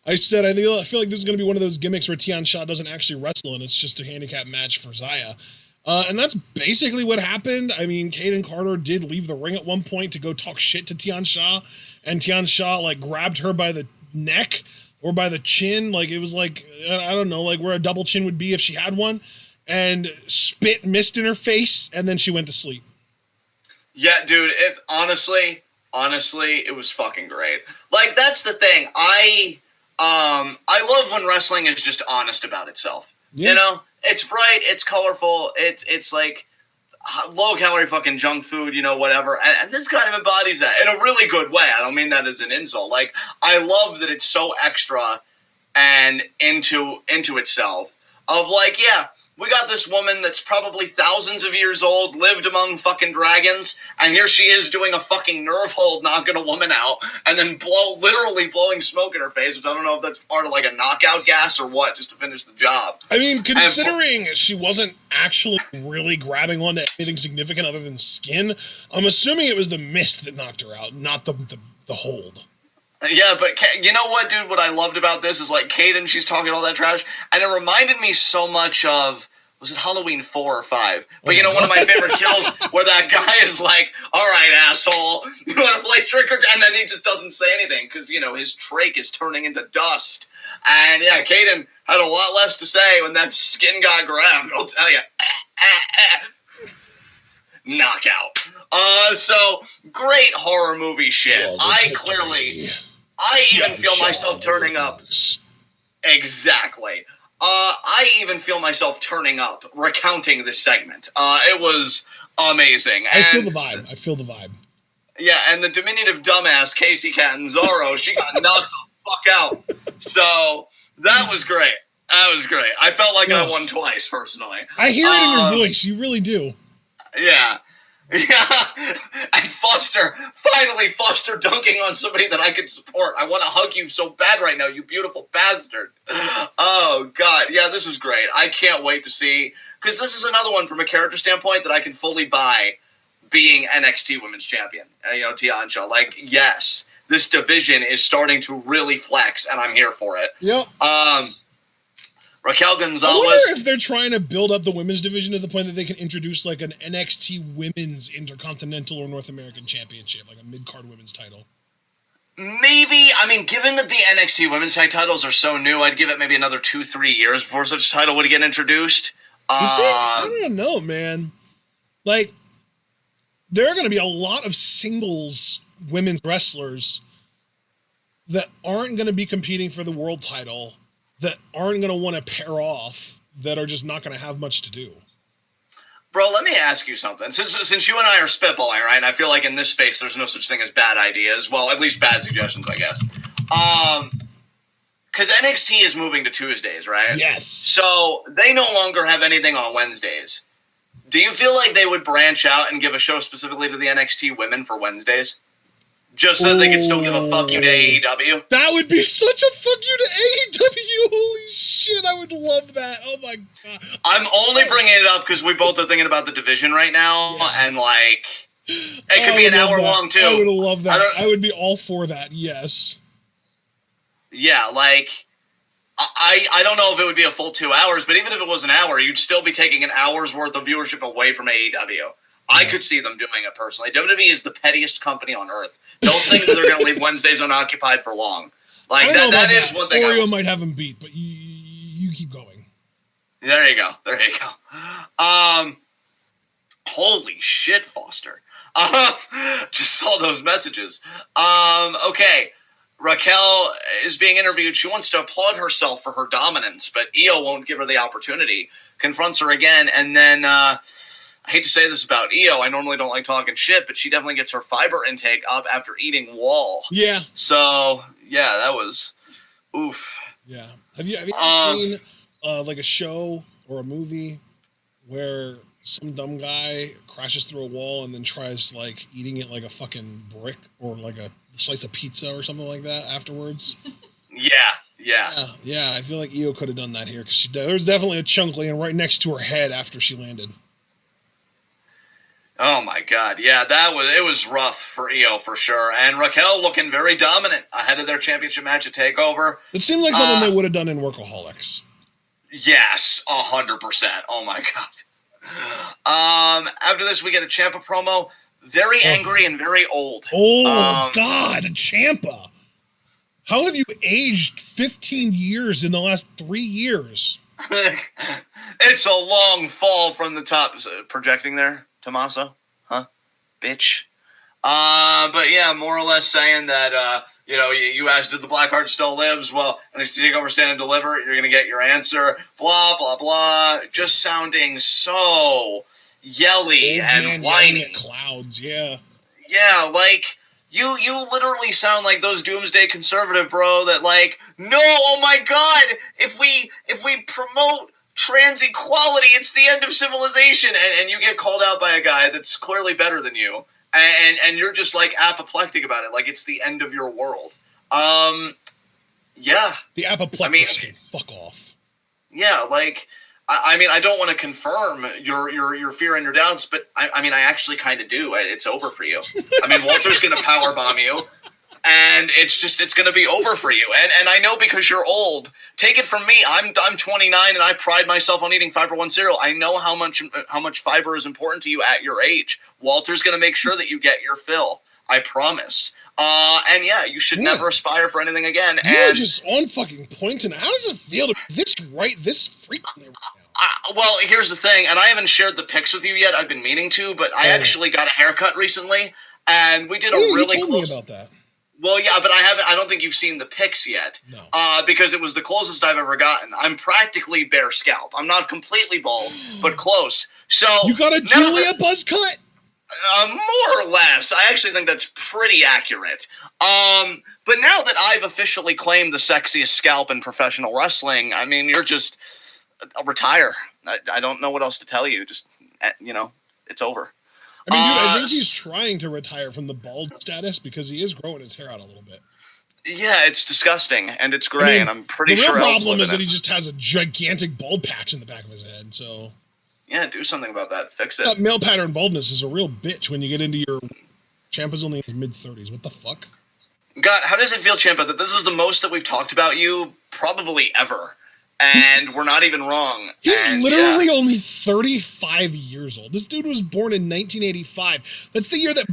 [SPEAKER 2] I said, I feel like this is going to be one of those gimmicks where Tian Sha doesn't actually wrestle and it's just a handicap match for Xia. And that's basically what happened. I mean, Kaden Carter did leave the ring at one point to go talk shit to Tian Sha, and Tian Sha like grabbed her by the neck or by the chin, like it was like, I don't know, like where a double chin would be if she had one, and spit mist in her face, and then she went to sleep.
[SPEAKER 1] Yeah, dude, it honestly, it was fucking great. Like, that's the thing. I love when wrestling is just honest about itself. Yeah. You know? It's bright, it's colorful, it's like low-calorie fucking junk food, you know, whatever. And this kind of embodies that in a really good way. I don't mean that as an insult. Like, I love that it's so extra and into itself. Of like, yeah, we got this woman that's probably thousands of years old, lived among fucking dragons, and here she is doing a fucking nerve hold, knocking a woman out, and then literally blowing smoke in her face, which I don't know if that's part of like a knockout gas or what, just to finish the job.
[SPEAKER 2] I mean, considering she wasn't actually really grabbing onto anything significant other than skin, I'm assuming it was the mist that knocked her out, not the hold.
[SPEAKER 1] Yeah, but you know what, dude? What I loved about this is, like, Kaden, she's talking all that trash, and it reminded me so much of, was it Halloween 4 or 5? But, you know, one of my favorite kills where that guy is like, all right, asshole, you want to play trick or treat? And then he just doesn't say anything because, you know, his trach is turning into dust. And, yeah, Kaden had a lot less to say when that skin got grabbed, I'll tell you. Knockout. So, great horror movie shit.
[SPEAKER 2] Well,
[SPEAKER 1] I even feel myself turning up. Exactly. I even feel myself turning up, recounting this segment. It was amazing. And,
[SPEAKER 2] I feel the vibe.
[SPEAKER 1] Yeah, and the diminutive dumbass, Casey Catanzaro, she got knocked the fuck out. So, that was great. I felt like I won twice, personally.
[SPEAKER 2] I hear it in your voice. You really do.
[SPEAKER 1] Yeah. Yeah, and Foster dunking on somebody that I could support. I want to hug you so bad right now, you beautiful bastard. Oh, God. Yeah, this is great. I can't wait to see, because this is another one from a character standpoint that I can fully buy being NXT Women's Champion. You know, Tian Sha. Like, yes, this division is starting to really flex, and I'm here for it.
[SPEAKER 2] Yep.
[SPEAKER 1] Raquel Gonzalez.
[SPEAKER 2] I wonder if they're trying to build up the women's division to the point that they can introduce like an NXT Women's Intercontinental or North American Championship, like a mid-card women's title.
[SPEAKER 1] Maybe. I mean, given that the NXT Women's Tag titles are so new, I'd give it maybe another 2-3 years before such a title would get introduced.
[SPEAKER 2] I don't know, man. Like, there are going to be a lot of singles women's wrestlers that aren't going to be competing for the world title, that aren't going to want to pair off, that are just not going to have much to do.
[SPEAKER 1] Bro, let me ask you something. Since you and I are spitballing, right, and I feel like in this space there's no such thing as bad ideas. Well, at least bad suggestions, I guess. Because NXT is moving to Tuesdays, right?
[SPEAKER 2] Yes.
[SPEAKER 1] So they no longer have anything on Wednesdays. Do you feel like they would branch out and give a show specifically to the NXT women for Wednesdays? Just so they could still give a fuck you to AEW?
[SPEAKER 2] That would be such a fuck you to AEW. Holy shit, I would love that. Oh my God.
[SPEAKER 1] I'm only bringing it up because we both are thinking about the division right now, and like, it could be an hour long too.
[SPEAKER 2] I would love that. I would be all for that, yes.
[SPEAKER 1] Yeah, like, I don't know if it would be a full 2 hours, but even if it was an hour, you'd still be taking an hour's worth of viewership away from AEW. I could see them doing it personally. WWE is the pettiest company on earth. Don't think that they're going to leave Wednesdays unoccupied for long. Like, that is one thing.
[SPEAKER 2] Oreo might have them beat, but you keep going.
[SPEAKER 1] There you go. Holy shit, Foster. Just saw those messages. Okay. Raquel is being interviewed. She wants to applaud herself for her dominance, but Io won't give her the opportunity. Confronts her again, and then, I hate to say this about Io. I normally don't like talking shit, but she definitely gets her fiber intake up after eating wall.
[SPEAKER 2] Yeah.
[SPEAKER 1] So, yeah, that was oof.
[SPEAKER 2] Yeah. Have you seen like a show or a movie where some dumb guy crashes through a wall and then tries like eating it like a fucking brick or like a slice of pizza or something like that afterwards. Yeah. I feel like Io could have done that here because there was definitely a chunk laying right next to her head after she landed.
[SPEAKER 1] Oh my God, yeah, it was rough for Io for sure, and Raquel looking very dominant ahead of their championship match at Takeover.
[SPEAKER 2] It seemed like something they would have done in Workaholics.
[SPEAKER 1] Yes, 100%. Oh my God. After this, we get a Champa promo. Very angry and very old.
[SPEAKER 2] Oh God, Champa! How have you aged 15 years in the last 3 years?
[SPEAKER 1] It's a long fall from the top. Projecting there, Tommaso? Huh? Bitch. But yeah, more or less saying that, you asked if the Blackheart still lives. Well, when it's Take Over, Stand and Deliver, you're going to get your answer. Blah, blah, blah. Just sounding so yelly and whiny.
[SPEAKER 2] Clouds, yeah.
[SPEAKER 1] Yeah, like, you literally sound like those doomsday conservative, bro, that like, no, oh my God, if we promote trans equality, it's the end of civilization, and you get called out by a guy that's clearly better than you, and you're just like apoplectic about it, like it's the end of your world. Yeah.
[SPEAKER 2] The apoplectic, fuck off.
[SPEAKER 1] Yeah, like, I don't want to confirm your fear and your doubts, but I actually kind of do. It's over for you. Walter's going to powerbomb you, and it's going to be over for you. And I know because you're old. Take it from me. I'm 29, and I pride myself on eating Fiber One cereal. I know how much fiber is important to you at your age. Walter's going to make sure that you get your fill. I promise. And yeah, you should never aspire for anything again.
[SPEAKER 2] You're just on fucking point. And how does it feel to be this frequently right now?
[SPEAKER 1] Well, here's the thing, and I haven't shared the pics with you yet. I've been meaning to, but I actually got a haircut recently, and we did a really
[SPEAKER 2] you told me about that.
[SPEAKER 1] Well, yeah, but I don't think you've seen the pics yet.
[SPEAKER 2] No.
[SPEAKER 1] Because it was the closest I've ever gotten. I'm practically bare scalp. I'm not completely bald, but close. So
[SPEAKER 2] you got a Julia buzz cut?
[SPEAKER 1] More or less. I actually think that's pretty accurate. But now that I've officially claimed the sexiest scalp in professional wrestling, you're just retire. I don't know what else to tell you. Just, it's over.
[SPEAKER 2] Dude, I think he's trying to retire from the bald status because he is growing his hair out a little bit.
[SPEAKER 1] Yeah, it's disgusting, and it's gray, and I'm pretty sure
[SPEAKER 2] the real problem is that he just has a gigantic bald patch in the back of his head, so...
[SPEAKER 1] Yeah, do something about that. Fix it.
[SPEAKER 2] Male pattern baldness is a real bitch when you get into your... Ciampa's only in his mid-30s. What the fuck?
[SPEAKER 1] God, how does it feel, Champa, that this is the most that we've talked about you probably ever? And we're not even wrong.
[SPEAKER 2] He's literally only 35 years old. This dude was born in 1985. That's the year that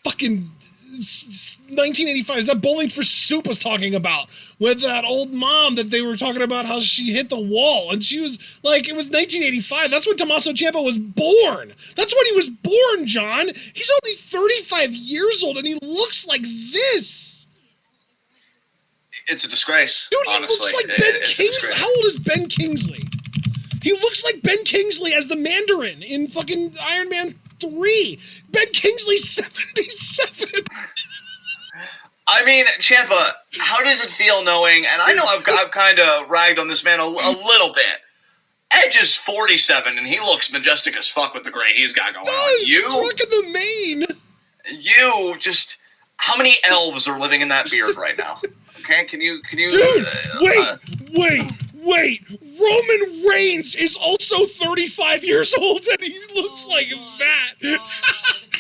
[SPEAKER 2] fucking 1985 is that Bowling for Soup was talking about with that old mom that they were talking about how she hit the wall and she was like, it was 1985. That's when Tommaso Ciampa was born. That's when he was born, John. He's only 35 years old and he looks like this.
[SPEAKER 1] It's a disgrace.
[SPEAKER 2] Dude, he
[SPEAKER 1] honestly.
[SPEAKER 2] looks like Ben Kingsley. How old is Ben Kingsley? He looks like Ben Kingsley as the Mandarin in fucking Iron Man 3. Ben Kingsley's 77.
[SPEAKER 1] Ciampa, how does it feel knowing, and I know I've kind of ragged on this man a little bit. Edge is 47, and he looks majestic as fuck with the gray he's got going on.
[SPEAKER 2] Look at the mane.
[SPEAKER 1] You just... How many elves are living in that beard right now? Okay, can you...
[SPEAKER 2] Dude, wait. Roman Reigns is also 35 years old, and he looks like that.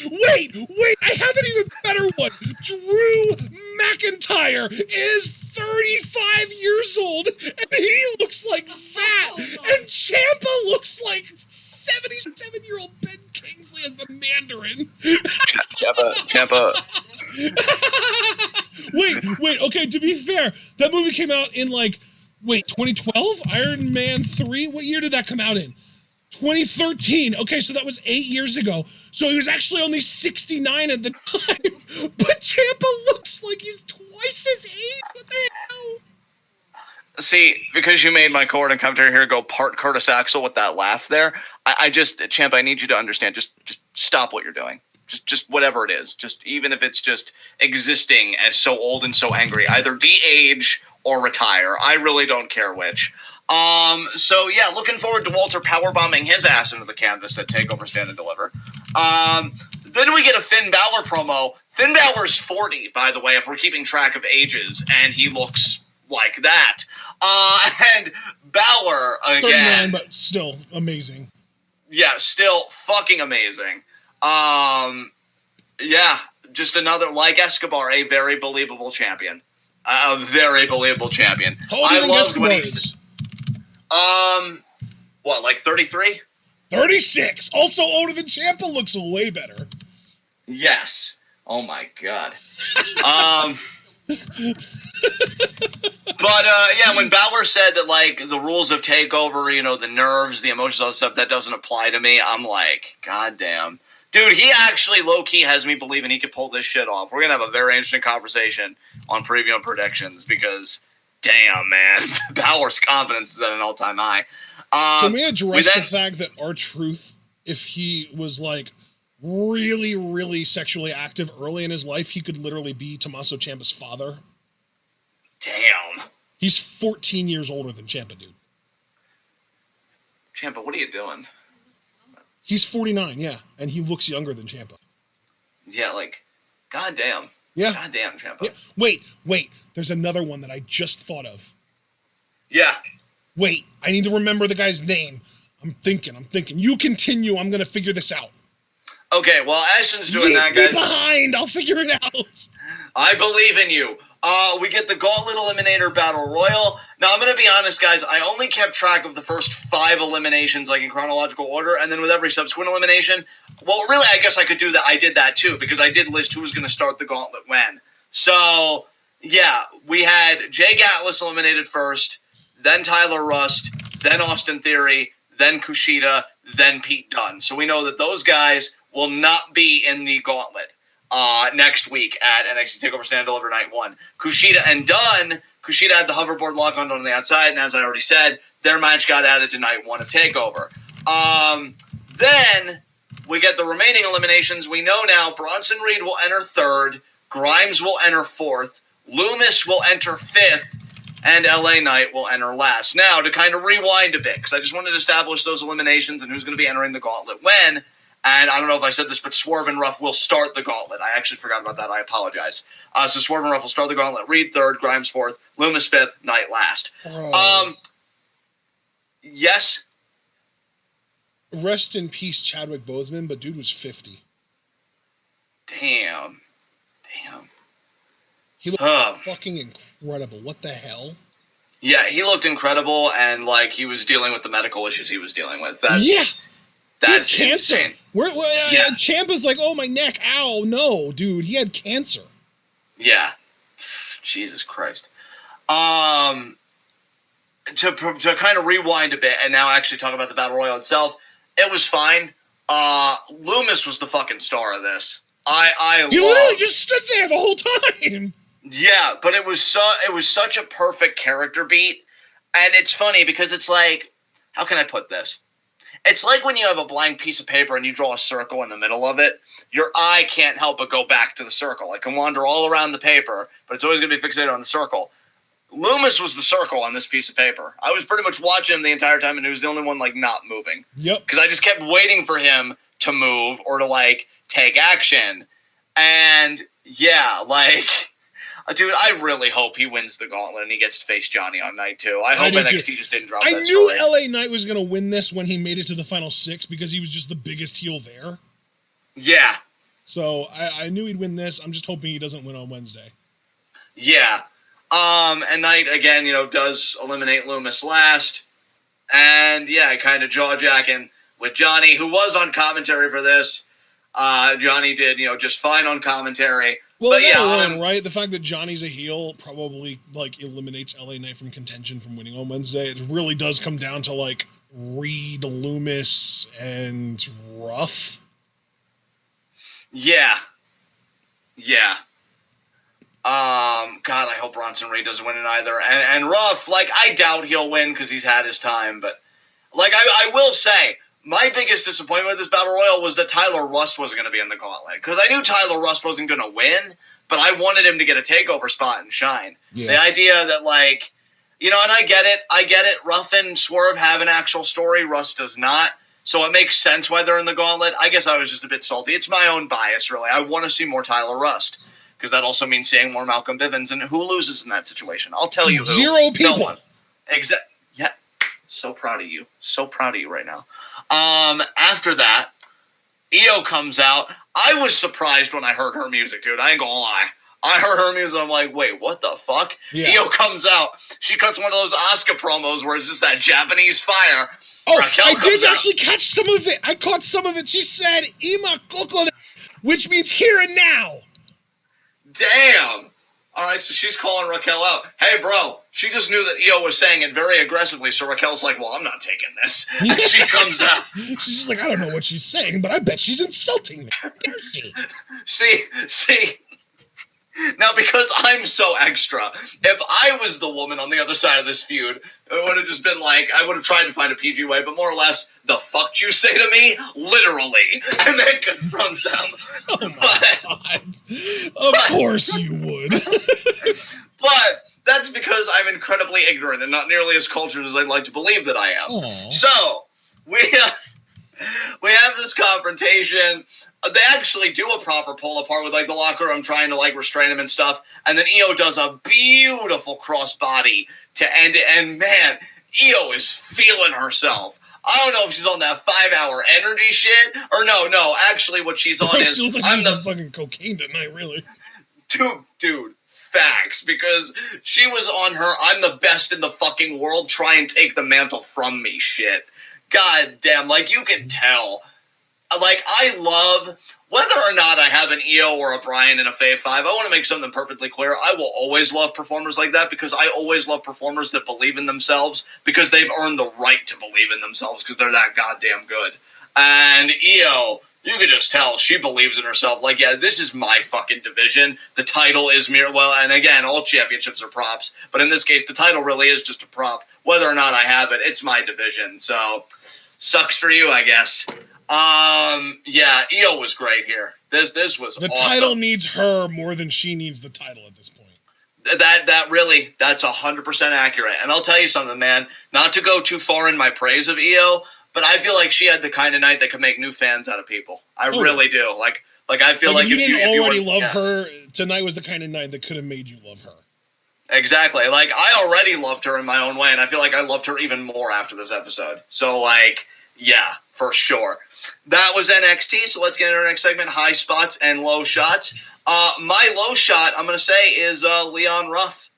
[SPEAKER 2] Wait, I have an even better one. Drew McIntyre is 35 years old, and he looks like that. And Ciampa looks like 77-year-old Ben Kingsley as the Mandarin.
[SPEAKER 1] Ciampa.
[SPEAKER 2] Wait, okay, to be fair, that movie came out in 2012? Iron Man 3? What year did that come out in? 2013. Okay, so that was 8 years ago. So he was actually only 69 at the time. But Ciampa looks like he's twice his age. What the hell?
[SPEAKER 1] See, because you made my court and commentary here go part Curtis Axel with that laugh there, Ciampa, I need you to understand, just stop what you're doing. Just whatever it is. Just even if it's just existing as so old and so angry, either de-age or retire. I really don't care which. So yeah, looking forward to Walter powerbombing his ass into the canvas at TakeOver Stand and Deliver. Then we get a Finn Balor promo. Finn Balor's 40, by the way, if we're keeping track of ages, and he looks like that. And Balor, again...
[SPEAKER 2] 39, but still amazing.
[SPEAKER 1] Yeah, still fucking amazing. Yeah, just another, like Escobar, a very believable champion. A very believable champion.
[SPEAKER 2] I loved when he's...
[SPEAKER 1] What, like 33?
[SPEAKER 2] 36! Also older than Champa, looks way better.
[SPEAKER 1] Yes. Oh my god. But, yeah, when Balor said that, like, the rules of TakeOver, you know, the nerves, the emotions, all that stuff, that doesn't apply to me, I'm like, god damn. Dude, he actually low-key has me believing he could pull this shit off. We're gonna have a very interesting conversation on preview and predictions, because, damn, man, Balor's confidence is at an all-time high.
[SPEAKER 2] Can we address the fact that R-Truth, if he was, like, really, really sexually active early in his life, he could literally be Tommaso Ciampa's father?
[SPEAKER 1] Damn.
[SPEAKER 2] He's 14 years older than Ciampa, dude.
[SPEAKER 1] Ciampa, what are you doing?
[SPEAKER 2] He's 49, yeah, and he looks younger than Ciampa.
[SPEAKER 1] Yeah, like, goddamn.
[SPEAKER 2] Yeah.
[SPEAKER 1] Goddamn, Champa.
[SPEAKER 2] Yeah. Wait. There's another one that I just thought of.
[SPEAKER 1] Yeah.
[SPEAKER 2] Wait, I need to remember the guy's name. I'm thinking. You continue. I'm going to figure this out.
[SPEAKER 1] Okay, while Ashton's doing that, guys.
[SPEAKER 2] Leave me behind. I'll figure it out.
[SPEAKER 1] I believe in you. We get the Gauntlet Eliminator Battle Royal. Now, I'm going to be honest, guys. I only kept track of the first 5 eliminations, like in chronological order, and then with every subsequent elimination, well, really, I guess I could do that. I did that, too, because I did list who was going to start the Gauntlet when. So, yeah, we had Jay Gatlis eliminated first, then Tyler Rust, then Austin Theory, then Kushida, then Pete Dunne. So we know that those guys will not be in the Gauntlet next week at NXT TakeOver Stand and Deliver Night 1. Kushida and Dunne, Kushida had the hoverboard lock on the outside, and as I already said, their match got added to Night 1 of TakeOver. Then we get the remaining eliminations. We know now Bronson Reed will enter 3rd, Grimes will enter 4th, Loomis will enter 5th, and LA Knight will enter last. Now, to kind of rewind a bit, because I just wanted to establish those eliminations and who's going to be entering the Gauntlet when, and I don't know if I said this, but Swerve and Ruff will start the Gauntlet. I actually forgot about that. I apologize. So Swerve and Ruff will start the Gauntlet. Reed 3rd, Grimes 4th, Loomis 5th, Knight last. Yes?
[SPEAKER 2] Rest in peace, Chadwick Boseman, but dude was 50.
[SPEAKER 1] Damn.
[SPEAKER 2] He looked fucking incredible. What the hell?
[SPEAKER 1] Yeah, he looked incredible, and like he was dealing with the medical issues he was dealing with. That's insane.
[SPEAKER 2] Ciampa's like, oh, my neck, ow. No, dude, he had cancer.
[SPEAKER 1] Yeah. Jesus Christ. To kind of rewind a bit and now actually talk about the Battle Royal itself, it was fine. Loomis was the fucking star of this.
[SPEAKER 2] You literally just stood there the whole time.
[SPEAKER 1] Yeah, but it was such a perfect character beat, and it's funny because it's like, how can I put this? It's like when you have a blank piece of paper and you draw a circle in the middle of it, your eye can't help but go back to the circle. It can wander all around the paper, but it's always going to be fixated on the circle. Loomis was the circle on this piece of paper. I was pretty much watching him the entire time, and he was the only one, like, not moving.
[SPEAKER 2] Yep.
[SPEAKER 1] Because I just kept waiting for him to move or to, like, take action. And, yeah, like... Dude, I really hope he wins the Gauntlet and he gets to face Johnny on night 2. I hope NXT just didn't drop that story.
[SPEAKER 2] I knew LA Knight was going to win this when he made it to the final 6 because he was just the biggest heel there.
[SPEAKER 1] Yeah.
[SPEAKER 2] So I knew he'd win this. I'm just hoping he doesn't win on Wednesday.
[SPEAKER 1] Yeah. And Knight, again, does eliminate Loomis last. And, yeah, kind of jaw-jacking with Johnny, who was on commentary for this. Johnny did, just fine on commentary.
[SPEAKER 2] Well,
[SPEAKER 1] but yeah,
[SPEAKER 2] alone, right? The fact that Johnny's a heel probably eliminates LA Knight from contention from winning on Wednesday. It really does come down to Reed, Loomis, and Ruff.
[SPEAKER 1] Yeah. God, I hope Bronson Reed doesn't win it either. And Ruff, I doubt he'll win because he's had his time. But I will say, my biggest disappointment with this Battle Royal was that Tyler Rust wasn't going to be in the Gauntlet. Because I knew Tyler Rust wasn't going to win, but I wanted him to get a TakeOver spot and shine. Yeah. The idea that, and I get it. Ruff and Swerve have an actual story. Russ does not. So it makes sense why they're in the Gauntlet. I guess I was just a bit salty. It's my own bias, really. I want to see more Tyler Rust, because that also means seeing more Malcolm Bivens. And who loses in that situation? I'll tell you who.
[SPEAKER 2] 0 people.
[SPEAKER 1] No one. Yeah. So proud of you. So proud of you right now. After that, Io comes out. I was surprised when I heard her music, dude. I ain't gonna lie. I heard her music. I'm like, wait, what the fuck? Yeah. Io comes out. She cuts one of those Asuka promos where it's just that Japanese fire.
[SPEAKER 2] Oh, I did actually catch some of it. I caught some of it. She said, Ima Kokone, which means here and now.
[SPEAKER 1] Damn. All right, so she's calling Raquel out. Hey, bro, she just knew that Io was saying it very aggressively, so Raquel's like, well, I'm not taking this. And she comes out.
[SPEAKER 2] She's just like, I don't know what she's saying, but I bet she's insulting me. How dare she?
[SPEAKER 1] See. Now, because I'm so extra, if I was the woman on the other side of this feud, it would have just been like, I would have tried to find a PG way, but more or less, the fuck you say to me? Literally. And then confront them.
[SPEAKER 2] Oh my God. Of course you would.
[SPEAKER 1] But that's because I'm incredibly ignorant and not nearly as cultured as I'd like to believe that I am.
[SPEAKER 2] Aww.
[SPEAKER 1] So, we have this confrontation. They actually do a proper pull apart with, like, the locker room trying to, like, restrain him and stuff. And then Io does a beautiful crossbody to end it. And, man, Io is feeling herself. I don't know if she's on that 5-hour energy shit. Or no. Actually, what she's on is...
[SPEAKER 2] Like I'm the fucking cocaine tonight, really.
[SPEAKER 1] Dude. Facts. Because she was on her, I'm the best in the fucking world, try and take the mantle from me shit. God damn. Like, you can tell... Like, I love, whether or not I have an Io or a Brian in a Fave 5, I want to make something perfectly clear. I will always love performers like that, because I always love performers that believe in themselves, because they've earned the right to believe in themselves, because they're that goddamn good. And Io, you can just tell, she believes in herself. Like, yeah, this is my fucking division. The title is well, and again, all championships are props, but in this case, the title really is just a prop. Whether or not I have it, it's my division, so sucks for you, I guess. Yeah, Io was great here. This was awesome.
[SPEAKER 2] The title needs her more than she needs the title at this point.
[SPEAKER 1] That's 100% accurate. And I'll tell you something, man, not to go too far in my praise of Io, but I feel like she had the kind of night that could make new fans out of people. I really do. Like I feel like
[SPEAKER 2] if you already love her, tonight was the kind of night that could have made you love her.
[SPEAKER 1] Exactly. Like, I already loved her in my own way, and I feel like I loved her even more after this episode. So, like, yeah, for sure. That was NXT, so let's get into our next segment, high spots and low shots. My low shot, I'm going to say, is Leon Ruff.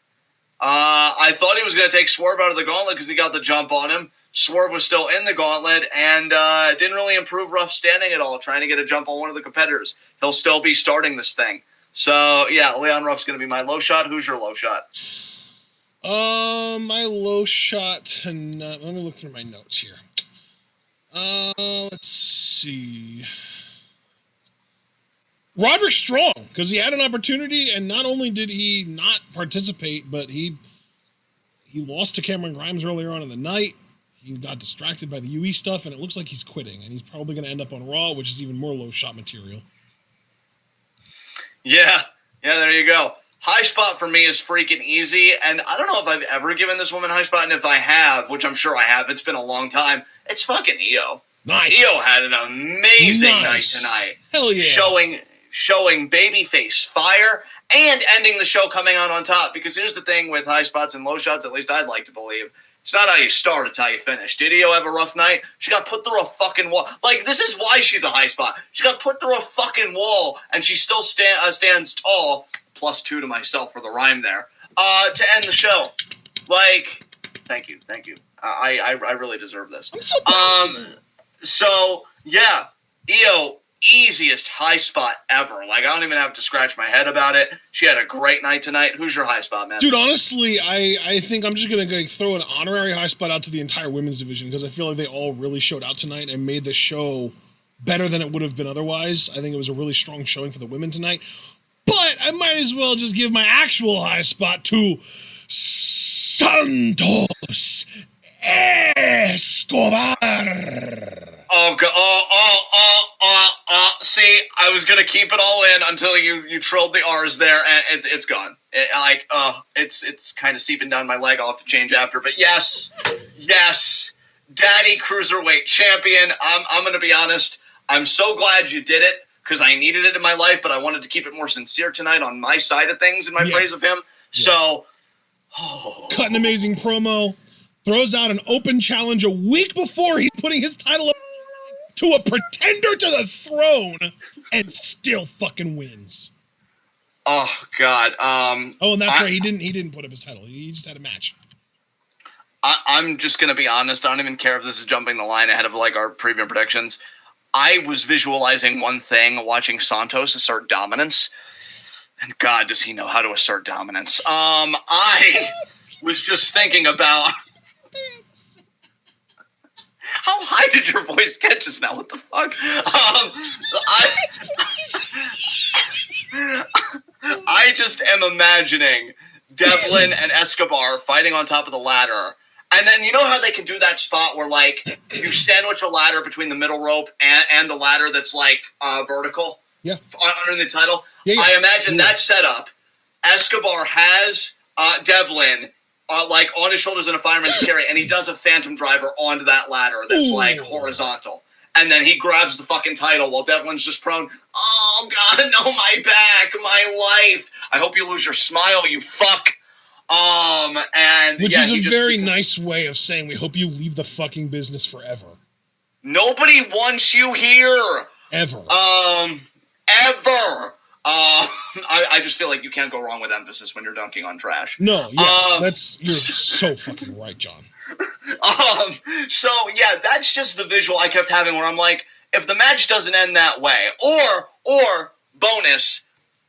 [SPEAKER 1] I thought he was going to take Swerve out of the Gauntlet because he got the jump on him. Swerve was still in the Gauntlet, and didn't really improve Ruff's standing at all, trying to get a jump on one of the competitors. He'll still be starting this thing. So, yeah, Leon Ruff's going to be my low shot. Who's your low shot?
[SPEAKER 2] My low shot tonight, let me look through my notes here. Let's see. Roderick Strong, because he had an opportunity, and not only did he not participate, but he lost to Cameron Grimes earlier on in the night. He got distracted by the UE stuff, and it looks like he's quitting, and he's probably going to end up on Raw, which is even more low shot material. Yeah, there you go. High spot for me is freaking easy, and I don't know if I've ever given this woman high spot, and if I have, which I'm sure I have, it's been a long time, it's fucking Io. Nice.
[SPEAKER 1] Io had an amazing night tonight.
[SPEAKER 2] Hell yeah.
[SPEAKER 1] Showing babyface fire, and ending the show coming out on top, because here's the thing with high spots and low shots, at least I'd like to believe, it's not how you start, it's how you finish. Did Io have a rough night? She got put through a fucking wall. Like, this is why she's a high spot. She got put through a fucking wall, and she still stands tall. +2 to myself for the rhyme there. To end the show. Like, thank you. I really deserve this.
[SPEAKER 2] I'm so proud.
[SPEAKER 1] So, yeah, Io, easiest high spot ever. Like, I don't even have to scratch my head about it. She had a great night tonight. Who's your high spot, man?
[SPEAKER 2] Dude, honestly, I think I'm just going to throw an honorary high spot out to the entire women's division, because I feel like they all really showed out tonight and made the show better than it would have been otherwise. I think it was a really strong showing for the women tonight. But I might as well just give my actual high spot to Santos Escobar.
[SPEAKER 1] See, I was gonna keep it all in until you trilled the R's there, and it's gone. It's kind of seeping down my leg. I'll have to change after, but yes, Daddy Cruiserweight Champion. I'm gonna be honest. I'm so glad you did it because I needed it in my life, but I wanted to keep it more sincere tonight on my side of things in my praise of him. So,
[SPEAKER 2] cut an amazing promo. Throws out an open challenge a week before he's putting his title up to a pretender to the throne, and still fucking wins.
[SPEAKER 1] Oh God.
[SPEAKER 2] And that's right. He didn't put up his title. He just had a match.
[SPEAKER 1] I'm just gonna be honest. I don't even care if this is jumping the line ahead of like our preview predictions. I was visualizing one thing, watching Santos assert dominance, and God, does he know how to assert dominance? I was just thinking about. How high did your voice get just now? What the fuck? I just am imagining Devlin and Escobar fighting on top of the ladder. And then you know how they can do that spot where, like, you sandwich a ladder between the middle rope and the ladder that's, like, vertical?
[SPEAKER 2] Yeah.
[SPEAKER 1] Under the title?
[SPEAKER 2] Yeah.
[SPEAKER 1] I imagine that setup. Escobar has Devlin like on his shoulders in a fireman's carry, and he does a phantom driver onto that ladder that's like horizontal. And then he grabs the fucking title while Devlin's just prone. Oh God, no, my back, my life. I hope you lose your smile, you fuck.
[SPEAKER 2] Which is a very nice way of saying we hope you leave the fucking business forever.
[SPEAKER 1] Nobody wants you here.
[SPEAKER 2] Ever.
[SPEAKER 1] Ever. I just feel like you can't go wrong with emphasis when you're dunking on trash.
[SPEAKER 2] No, yeah, you're so fucking right, John.
[SPEAKER 1] So yeah, that's just the visual I kept having where I'm like, if the match doesn't end that way, or bonus,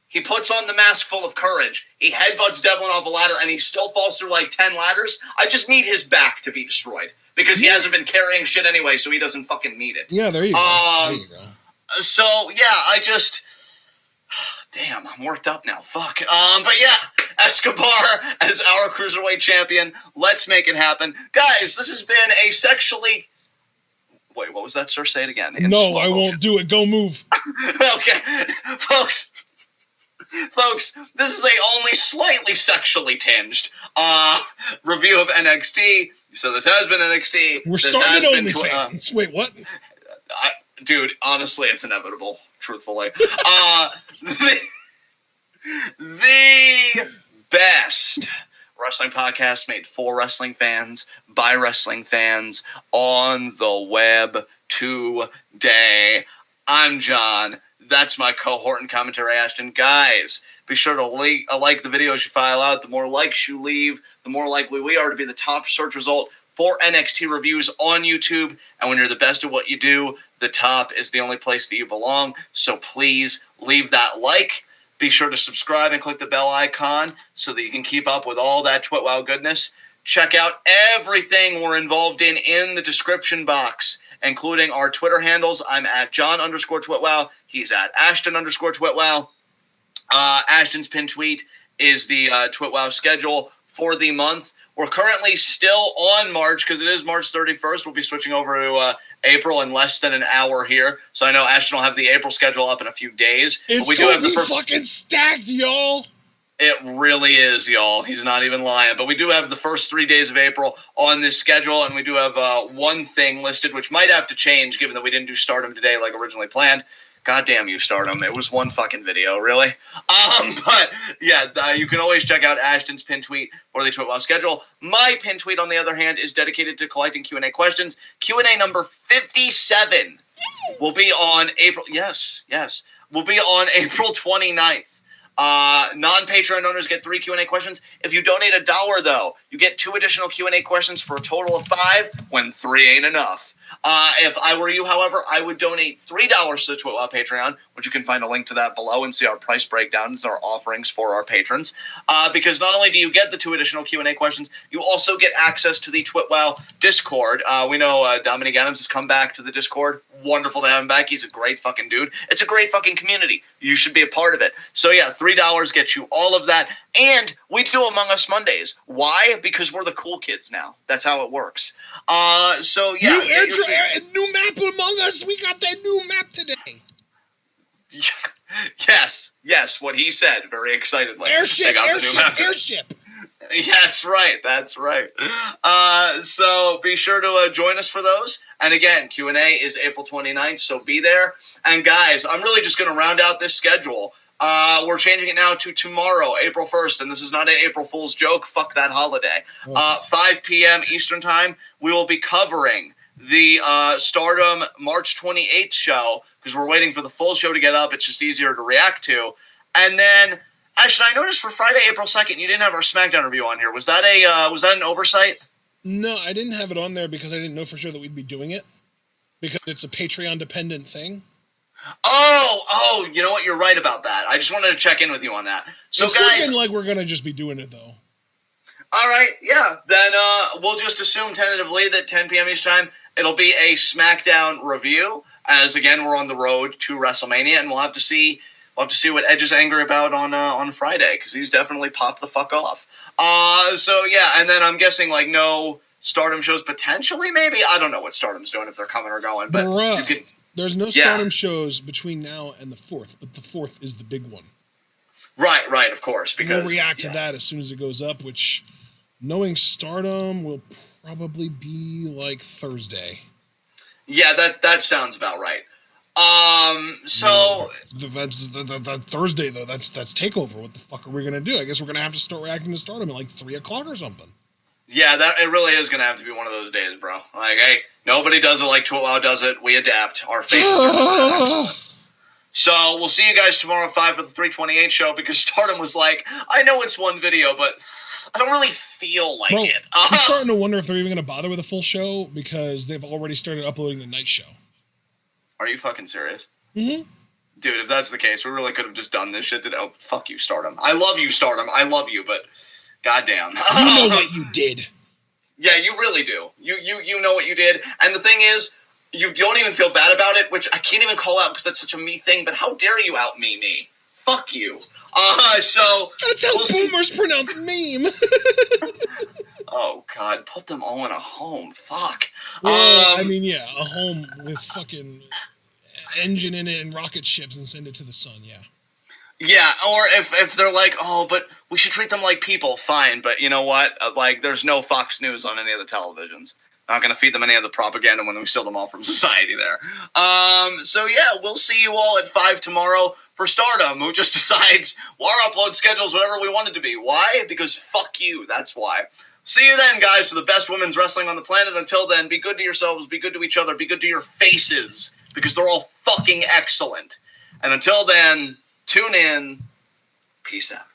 [SPEAKER 1] he puts on the mask full of courage, he headbutts Devlin off a ladder, and he still falls through like 10 ladders, I just need his back to be destroyed. Because he hasn't been carrying shit anyway, so he doesn't fucking need it.
[SPEAKER 2] Yeah, there you go. There you go.
[SPEAKER 1] So yeah, damn, I'm worked up now. Fuck. But yeah, Escobar as our Cruiserweight Champion. Let's make it happen. Guys, this has been a sexually... Wait, what was that, sir? Say it again.
[SPEAKER 2] No, I won't do it. Go move.
[SPEAKER 1] Okay. Folks, this is a only slightly sexually tinged review of NXT. So this has been NXT.
[SPEAKER 2] We're starting OnlyFans. Wait, what?
[SPEAKER 1] Dude, honestly, it's inevitable. Truthfully. The best wrestling podcast made for wrestling fans, by wrestling fans, on the web today. I'm John. That's my cohort and commentary, Ashton. Guys, be sure to like the videos you file out. The more likes you leave, the more likely we are to be the top search result for NXT reviews on YouTube. And when you're the best at what you do, the top is the only place that you belong. So please leave that like. Be sure to subscribe and click the bell icon so that you can keep up with all that TWitWoW goodness. Check out everything we're involved in the description box, including our Twitter handles. I'm at John_TWitWoW. He's at Ashton_TWitWoW. Ashton's pin tweet is the TWitWoW schedule for the month. We're currently still on March because it is March 31st. We'll be switching over to April in less than an hour here. So I know Ashton will have the April schedule up in a few days.
[SPEAKER 2] It's going to be fucking stacked, y'all.
[SPEAKER 1] It really is, y'all. He's not even lying. But we do have the first 3 days of April on this schedule, and we do have one thing listed, which might have to change given that we didn't do Stardom today like originally planned. God damn you, Stardom. It was one fucking video, really. But, yeah, you can always check out Ashton's pin tweet for the TWitWoW schedule. My pin tweet, on the other hand, is dedicated to collecting Q&A questions. Q&A number 57 will be on April... Yes. Will be on April 29th. Non-Patreon owners get 3 Q&A questions. If you donate $1, though, you get 2 additional Q&A questions for a total of 5 when 3 ain't enough. If I were you, however, I would donate $3 to the TWitWoW Patreon, which you can find a link to that below and see our price breakdowns, our offerings for our patrons. Because not only do you get the 2 additional Q&A questions, you also get access to the TWitWoW Discord. We know Dominic Adams has come back to the Discord. Wonderful to have him back. He's a great fucking dude. It's a great fucking community. You should be a part of it. So yeah, $3 gets you all of that. And we do Among Us Mondays. Why? Because we're the cool kids now. That's how it works. So yeah.
[SPEAKER 2] New map Among Us. We got that new map today.
[SPEAKER 1] Yes, what he said very excitedly.
[SPEAKER 2] Airship.
[SPEAKER 1] Yeah, that's right. So be sure to join us for those. And again, Q&A is April 29th, so be there. And guys, I'm really just going to round out this schedule. We're changing it now to tomorrow, April 1st, and this is not an April Fool's joke. Fuck that holiday. 5 p.m. Eastern Time, we will be covering the Stardom March 28th show, because we're waiting for the full show to get up. It's just easier to react to. And then, actually, I noticed for Friday, April 2nd, you didn't have our SmackDown review on here. Was that an oversight?
[SPEAKER 2] No, I didn't have it on there because I didn't know for sure that we'd be doing it, because it's a Patreon-dependent thing.
[SPEAKER 1] Oh, you know what? You're right about that. I just wanted to check in with you on that. So,
[SPEAKER 2] it's
[SPEAKER 1] guys,
[SPEAKER 2] looking like we're going to just be doing it, though.
[SPEAKER 1] All right, yeah. Then we'll just assume tentatively that 10 p.m. each time, it'll be a SmackDown review, as, again, we're on the road to WrestleMania, and we'll have to see what Edge is angry about on Friday, because he's definitely popped the fuck off. So, yeah, and then I'm guessing, like, no Stardom shows potentially, maybe? I don't know what Stardom's doing, if they're coming or going, but you can...
[SPEAKER 2] There's no Stardom shows between now and the 4th, but the 4th is the big one.
[SPEAKER 1] Right, of course. Because
[SPEAKER 2] we'll react to that as soon as it goes up, which, knowing Stardom, will probably be like Thursday.
[SPEAKER 1] Yeah, that sounds about right. So...
[SPEAKER 2] That's the Thursday, though. That's TakeOver. What the fuck are we going to do? I guess we're going to have to start reacting to Stardom at like 3 o'clock or something.
[SPEAKER 1] Yeah, it really is going to have to be one of those days, bro. Like, hey, nobody does it like TWitWoW does it. We adapt. Our faces are just that excellent. So we'll see you guys tomorrow at 5 for the 328 show, because Stardom was like, I know it's one video, but I don't really feel like it.
[SPEAKER 2] I'm starting to wonder if they're even going to bother with a full show, because they've already started uploading the night show.
[SPEAKER 1] Are you fucking serious?
[SPEAKER 2] Mm-hmm.
[SPEAKER 1] Dude, if that's the case, we really could have just done this shit today. Oh, fuck you, Stardom. I love you, Stardom. I love you, but goddamn.
[SPEAKER 2] You know what you did.
[SPEAKER 1] Yeah, you really do. You know what you did. And the thing is, you don't even feel bad about it, which I can't even call out because that's such a me thing, but how dare you out me? Fuck you. So...
[SPEAKER 2] That's how boomers pronounce meme.
[SPEAKER 1] Oh, God. Put them all in a home. Fuck.
[SPEAKER 2] Well, I mean, yeah, a home with fucking engine in it and rocket ships and send it to the sun, yeah.
[SPEAKER 1] Yeah, or if they're like, oh, but we should treat them like people, fine. But you know what? Like, there's no Fox News on any of the televisions. Not going to feed them any of the propaganda when we steal them all from society there. So, yeah, we'll see you all at 5 tomorrow for Stardom, who just decides our upload schedule's whatever we want it to be. Why? Because fuck you. That's why. See you then, guys, for the best women's wrestling on the planet. Until then, be good to yourselves, be good to each other, be good to your faces, because they're all fucking excellent. And until then, tune in. Peace out.